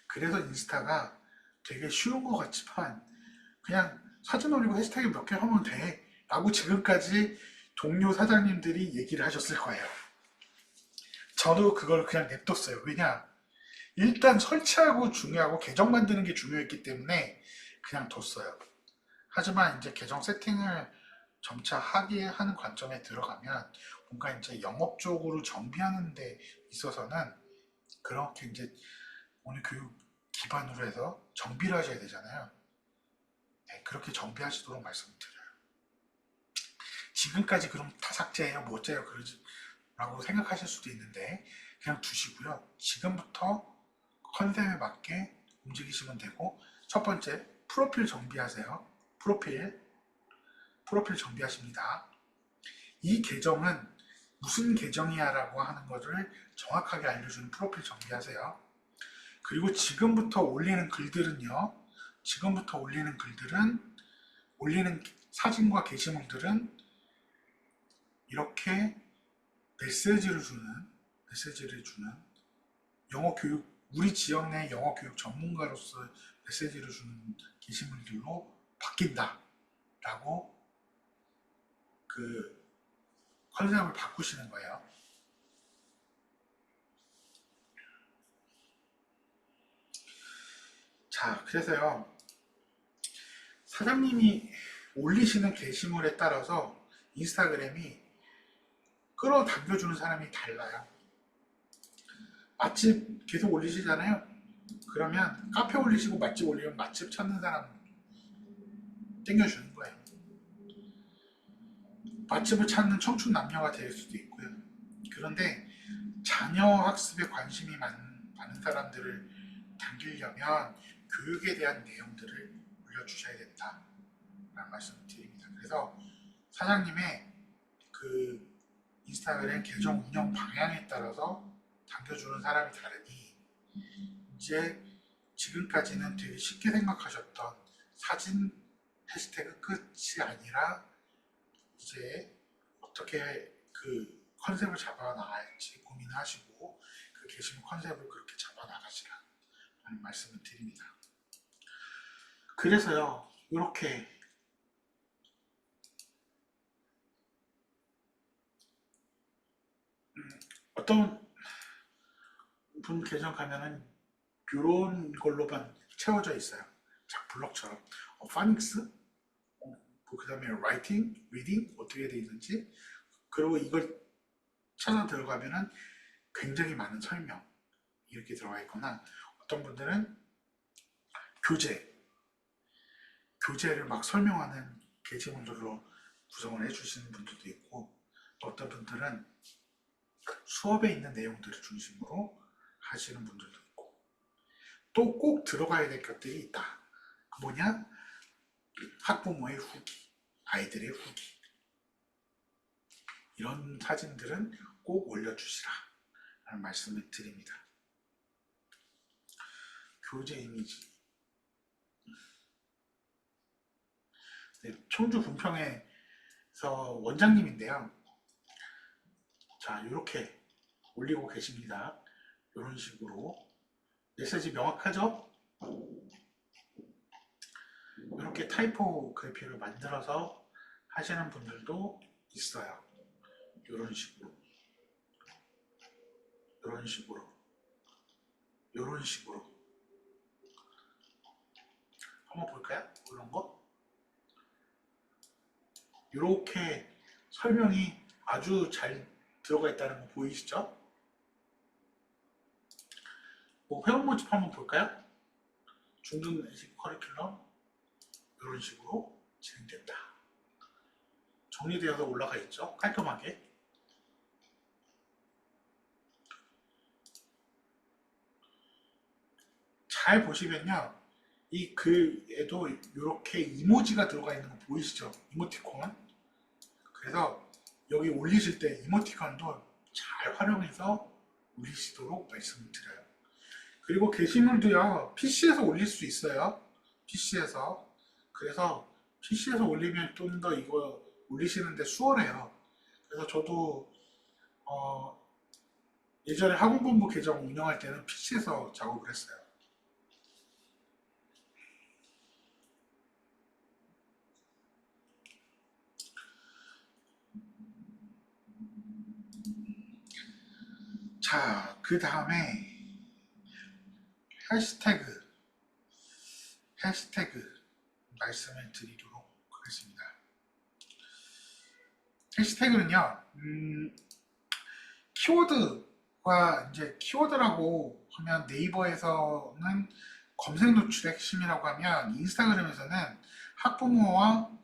그래서 인스타가 되게 쉬운 것 같지만 그냥 사진 올리고 해시태그 몇 개 하면 돼 라고 지금까지 동료 사장님들이 얘기를 하셨을 거예요. 저도 그걸 그냥 냅뒀어요. 왜냐? 일단 설치하고 중요하고 계정 만드는 게 중요했기 때문에 그냥 뒀어요. 하지만 이제 계정 세팅을 점차 하게 하는 관점에 들어가면 뭔가 이제 영업적으로 정비하는 데 있어서는 그렇게 이제 오늘 교육 기반으로 해서 정비를 하셔야 되잖아요. 네, 그렇게 정비하시도록 말씀드려요. 지금까지 그럼 다 삭제해요, 뭐 어째요, 그러지 라고 생각하실 수도 있는데 그냥 두시고요. 지금부터 컨셉에 맞게 움직이시면 되고 첫 번째, 프로필 정비하세요. 프로필 정비하십니다. 이 계정은 무슨 계정이야 라고 하는 것을 정확하게 알려주는 프로필 정비하세요. 그리고 지금부터 올리는 글들은요. 올리는 사진과 게시물들은 이렇게 메시지를 주는 영어 교육, 우리 지역 내 영어 교육 전문가로서 메시지를 주는 게시물들로 바뀐다 라고 그 컨셉을 바꾸시는 거예요. 자, 그래서요. 사장님이 올리시는 게시물에 따라서 인스타그램이 끌어당겨주는 사람이 달라요. 맛집 계속 올리시잖아요. 그러면 카페 올리시고 맛집 올리면 맛집 찾는 사람 땡겨주는 거예요. 맛집을 찾는 청춘 남녀가 될 수도 있고요. 그런데 자녀 학습에 관심이 많은 사람들을 당기려면 교육에 대한 내용들을 올려주셔야 된다라는 말씀을 드립니다. 그래서 사장님의 그 인스타그램 계정 운영 방향에 따라서 당겨주는 사람이 다르니 이제 지금까지는 되게 쉽게 생각하셨던 사진 해시태그 끝이 아니라 이제 어떻게 그 컨셉을 잡아 나갈지 고민하시고 그 게시물 컨셉을 그렇게 잡아 나가시라는 말씀을 드립니다. 그래서요, 이렇게 어떤 분 계정 가면은 이런 걸로만 채워져 있어요. 자, 블럭처럼 파닉스, 그 다음에 라이팅, 리딩 어떻게 돼 있는지, 그리고 이걸 찾아 들어가면은 굉장히 많은 설명 이렇게 들어가 있거나 어떤 분들은 교재를 막 설명하는 게시물들로 구성을 해주시는 분들도 있고 또 어떤 분들은 수업에 있는 내용들을 중심으로 하시는 분들도 있고 또 꼭 들어가야 될 것들이 있다. 그 뭐냐? 학부모의 후기, 아이들의 후기 이런 사진들은 꼭 올려주시라 라는 말씀을 드립니다. 교재 이미지 네, 청주 분평에서 원장님인데요. 자, 이렇게 올리고 계십니다. 이런 식으로 메시지 명확하죠? 이렇게 타이포그래피를 만들어서 하시는 분들도 있어요. 이런 식으로, 이런 식으로, 이런 식으로. 한번 볼까요? 이런 거. 이렇게 설명이 아주 잘 들어가 있다는 거 보이시죠? 뭐 회원 모집 한번 볼까요? 중등 내신 커리큘럼 이런 식으로 진행된다. 정리되어서 올라가 있죠? 깔끔하게. 잘 보시면요, 이 글에도 이렇게 이모지가 들어가 있는 거 보이시죠? 이모티콘. 그래서 여기 올리실 때 이모티콘도 잘 활용해서 올리시도록 말씀을 드려요. 그리고 게시물도요, PC에서 올릴 수 있어요. PC에서. 그래서 PC에서 올리면 좀 더 이거 올리시는데 수월해요. 그래서 저도 예전에 학원본부 계정 운영할 때는 PC에서 작업을 했어요. 자, 그 다음에 해시태그 말씀을 드리도록 하겠습니다. 해시태그는요, 키워드가 이제 키워드라고 하면 네이버에서는 검색 노출의 핵심이라고 하면 인스타그램에서는 학부모와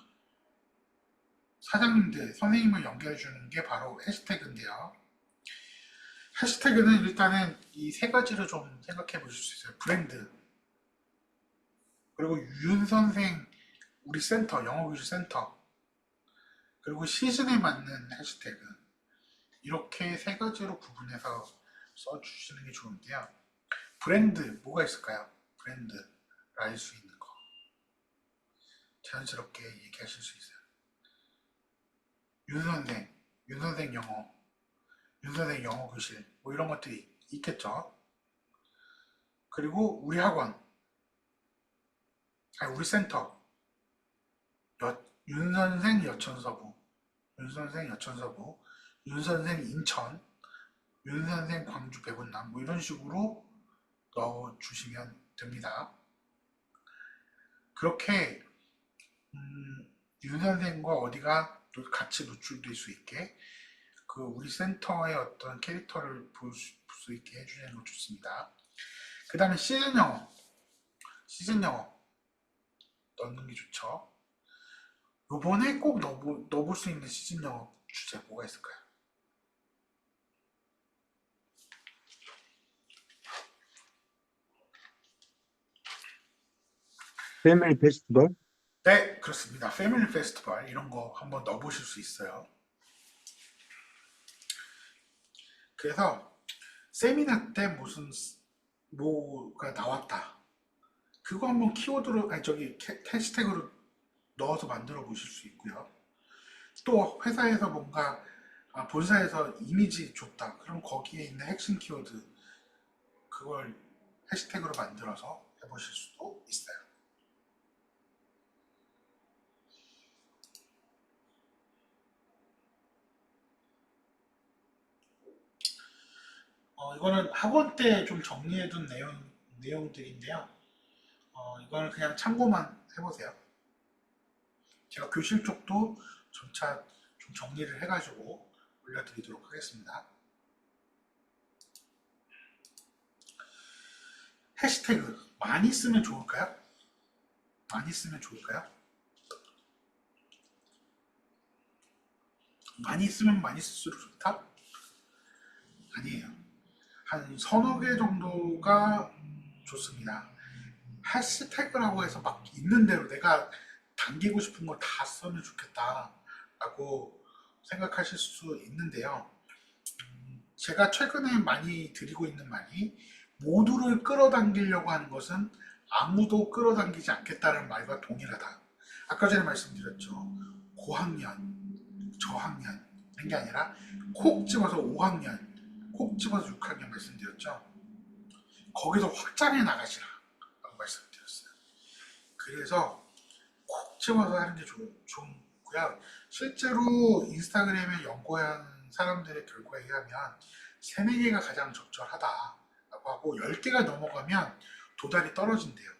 사장님들, 선생님을 연결해 주는 게 바로 해시태그인데요. 해시태그는 일단은 이 세 가지를 좀 생각해 보실 수 있어요. 브랜드, 그리고 윤 선생 우리 센터, 영어교실 센터, 그리고 시즌에 맞는 해시태그, 이렇게 세 가지로 구분해서 써주시는 게 좋은데요. 브랜드, 뭐가 있을까요? 브랜드를 알 수 있는 거 자연스럽게 얘기하실 수 있어요. 윤 선생 영어, 윤 선생 영어 교실, 뭐 이런 것들이 있겠죠. 그리고 우리 학원, 아니 우리 센터, 윤 선생 여천서부, 윤 선생 여천서부, 윤 선생 인천, 윤 선생 광주 백운남, 뭐 이런 식으로 넣어주시면 됩니다. 그렇게 윤 선생과 어디가 같이 노출될 수 있게 그 우리 센터의 어떤 캐릭터를 볼 수 있게 해주시는 거 좋습니다. 그 다음에 시즌 영어 넣는 게 좋죠. 요번에 꼭 넣어볼 수 있는 시즌 영어 주제 뭐가 있을까요? 패밀리 페스티벌? 네, 그렇습니다. 패밀리 페스티벌 이런 거 한번 넣어보실 수 있어요. 그래서 세미나 때 무슨 뭐가 나왔다, 그거 한번 키워드로, 아니 저기 해시태그로 넣어서 만들어 보실 수 있고요. 또 회사에서 뭔가 본사에서 이미지 좋다, 그럼 거기에 있는 핵심 키워드 그걸 해시태그로 만들어서 해보실 수도 있어요. 이거는 학원 때 좀 정리해둔 내용들인데요. 이거는 그냥 참고만 해보세요. 제가 교실 쪽도 점차 좀 정리를 해가지고 올려드리도록 하겠습니다. 해시태그 많이 쓰면 좋을까요? 많이 쓰면 좋을까요? 많이 쓰면 많이 쓸수록 좋다? 아니에요. 한 서너 개 정도가 좋습니다. 해시태그라고 해서 막 있는 대로 내가 당기고 싶은 거 다 쓰면 좋겠다 라고 생각하실 수 있는데요. 제가 최근에 많이 드리고 있는 말이, 모두를 끌어당기려고 하는 것은 아무도 끌어당기지 않겠다는 말과 동일하다. 아까 전에 말씀드렸죠. 고학년, 저학년 이런 게 아니라 콕 집어서 5학년, 꼭 집어서 6학년 말씀드렸죠. 거기서 확장해 나가시라 라고 말씀드렸어요. 그래서 꼭 집어서 하는 게 좋고요. 실제로 인스타그램에 연구한 사람들의 결과에 의하면 3, 4개가 가장 적절하다라고 하고 10개가 넘어가면 도달이 떨어진대요.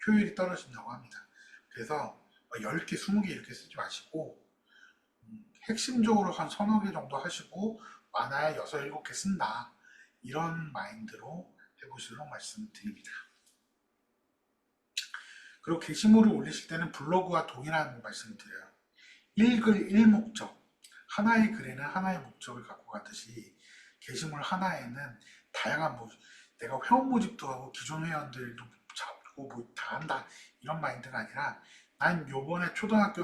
효율이 떨어진다고 합니다. 그래서 10개, 20개 이렇게 쓰지 마시고 핵심적으로 한 서너 개 정도 하시고 많아야 6, 7개 쓴다. 이런 마인드로 해보시도록 말씀드립니다. 그리고 게시물을 올리실 때는 블로그와 동일한 말씀을 드려요. 1글 1목적, 하나의 글에는 하나의 목적을 갖고 가듯이 게시물 하나에는 다양한 내가 회원 모집도 하고 기존 회원들도 잡고 뭐 다 한다 이런 마인드가 아니라 난 요번에 초등학교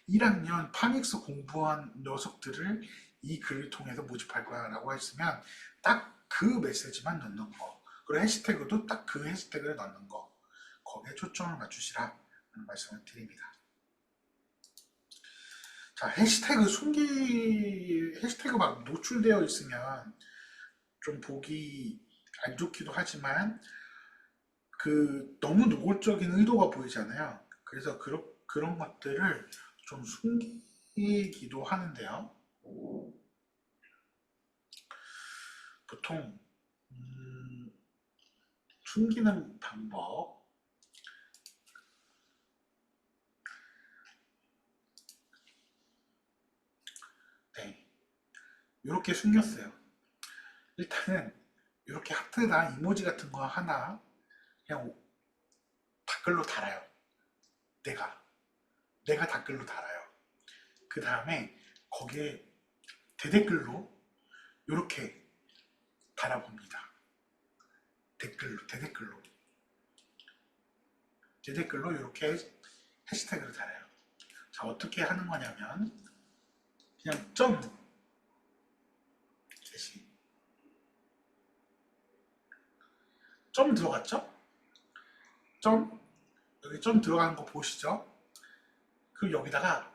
1학년 파닉스 공부한 녀석들을 이 글을 통해서 모집할 거야 라고 했으면 딱 그 메시지만 넣는 거, 그리고 해시태그도 딱 그 해시태그를 넣는 거, 거기에 초점을 맞추시라 하는 말씀을 드립니다. 자, 해시태그 막 노출되어 있으면 좀 보기 안 좋기도 하지만 너무 노골적인 의도가 보이잖아요. 그래서 그런 것들을 좀 숨기기도 하는데요. 보통 숨기는 방법, 네, 이렇게 숨겼어요. 일단은 이렇게 하트나 이모지 같은 거 하나 그냥 댓글로 달아요. 내가 댓글로 달아요. 그 다음에 거기에 대댓글로 이렇게 달아봅니다. 대댓글로 이렇게 해시태그를 달아요. 자, 어떻게 하는 거냐면 그냥 점 대신 점 들어갔죠? 여기 점 들어가는 거 보시죠? 그리고 여기다가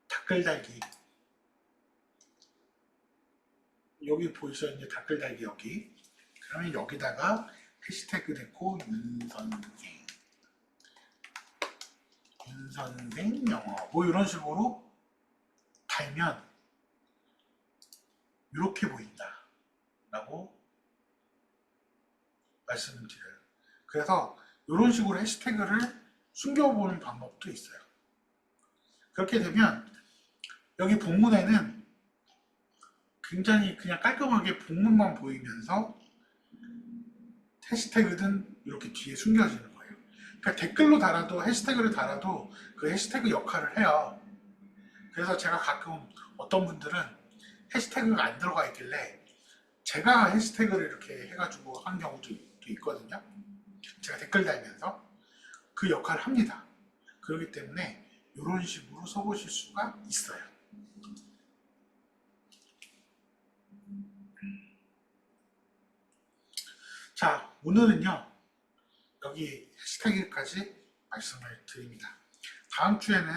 댓글 달기, 여기 보이시죠? 이제 댓글 달기 여기. 그러면 여기다가 해시태그 넣고 윤선생 영어 뭐 이런 식으로 달면 이렇게 보인다 라고 말씀을 드려요. 그래서 이런 식으로 해시태그를 숨겨보는 방법도 있어요. 그렇게 되면 여기 본문에는 굉장히 그냥 깔끔하게 본문만 보이면서 해시태그는 이렇게 뒤에 숨겨지는 거예요. 그러니까 댓글로 달아도 해시태그를 달아도 그 해시태그 역할을 해요. 그래서 제가 가끔 어떤 분들은 해시태그가 안 들어가 있길래 제가 해시태그를 이렇게 해가지고 한 경우도 있거든요. 제가 댓글 달면서 그 역할을 합니다. 그렇기 때문에 이런 식으로 써보실 수가 있어요. 자, 오늘은요 여기 해시태그까지 말씀을 드립니다. 다음 주에는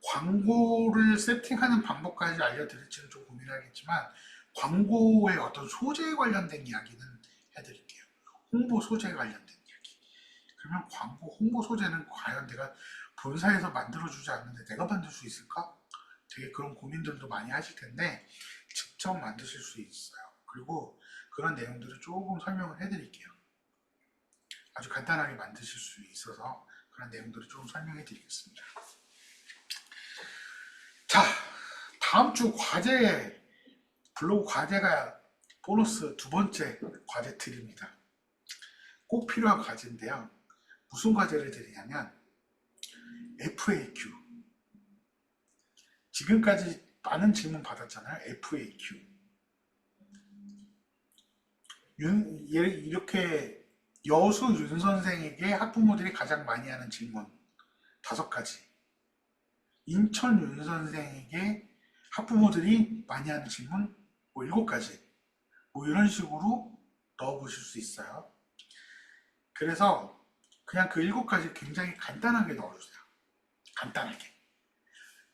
광고를 세팅하는 방법까지 알려드릴지는 좀 고민하겠지만 광고의 어떤 소재에 관련된 이야기는 해드릴게요. 홍보 소재에 관련된 이야기. 그러면 광고 홍보 소재는 과연 내가 본사에서 만들어주지 않는데 내가 만들 수 있을까? 되게 그런 고민들도 많이 하실 텐데 직접 만드실 수 있어요. 그리고 그런 내용들을 조금 설명을 해드릴게요. 아주 간단하게 만드실 수 있어서 그런 내용들을 좀 설명해 드리겠습니다. 자, 다음 주 과제, 블로그 과제가 보너스 두 번째 과제 드립니다. 꼭 필요한 과제인데요. 무슨 과제를 드리냐면 FAQ. 지금까지 많은 질문 받았잖아요. FAQ. 이렇게 여수 윤 선생에게 학부모들이 가장 많이 하는 질문 5가지, 인천 윤 선생에게 학부모들이 많이 하는 질문 뭐 7가지, 뭐 이런 식으로 넣어보실 수 있어요. 그래서 그냥 그 7가지 굉장히 간단하게 넣어주세요. 간단하게.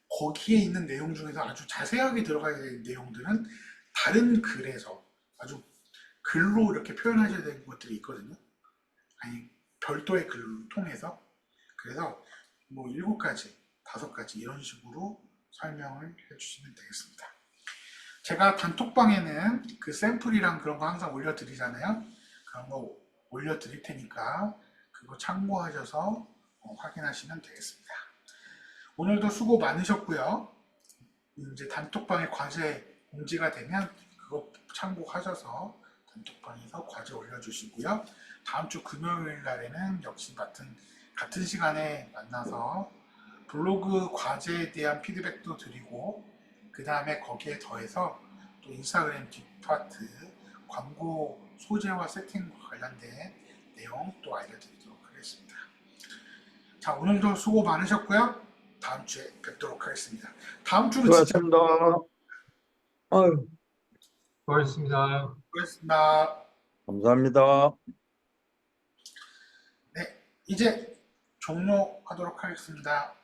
거기에 있는 내용 중에서 아주 자세하게 들어가야 되는 내용들은 다른 글에서 아주 글로 이렇게 표현하셔야 되는 것들이 있거든요. 아니, 별도의 글을 통해서. 그래서 뭐 7가지, 5가지 이런 식으로 설명을 해주시면 되겠습니다. 제가 단톡방에는 그 샘플이랑 그런 거 항상 올려드리잖아요. 그런 거 올려드릴 테니까 그거 참고하셔서 확인하시면 되겠습니다. 오늘도 수고 많으셨고요. 이제 단톡방에 과제 공지가 되면 그거 참고하셔서 단톡방에서 과제 올려주시고요. 다음 주 금요일 날에는 역시 같은 시간에 만나서 블로그 과제에 대한 피드백도 드리고, 그 다음에 거기에 더해서 또 인스타그램 뒷파트 광고 소재와 세팅과 관련된 내용 또 알려드리도록 하겠습니다. 자, 오늘도 수고 많으셨고요. 다음 주에 뵙도록 하겠습니다. 다음 주는 진짜 수고하셨습니다. 아유, 수고하셨습니다. 수고하셨습니다. 감사합니다. 네, 이제 종료하도록 하겠습니다.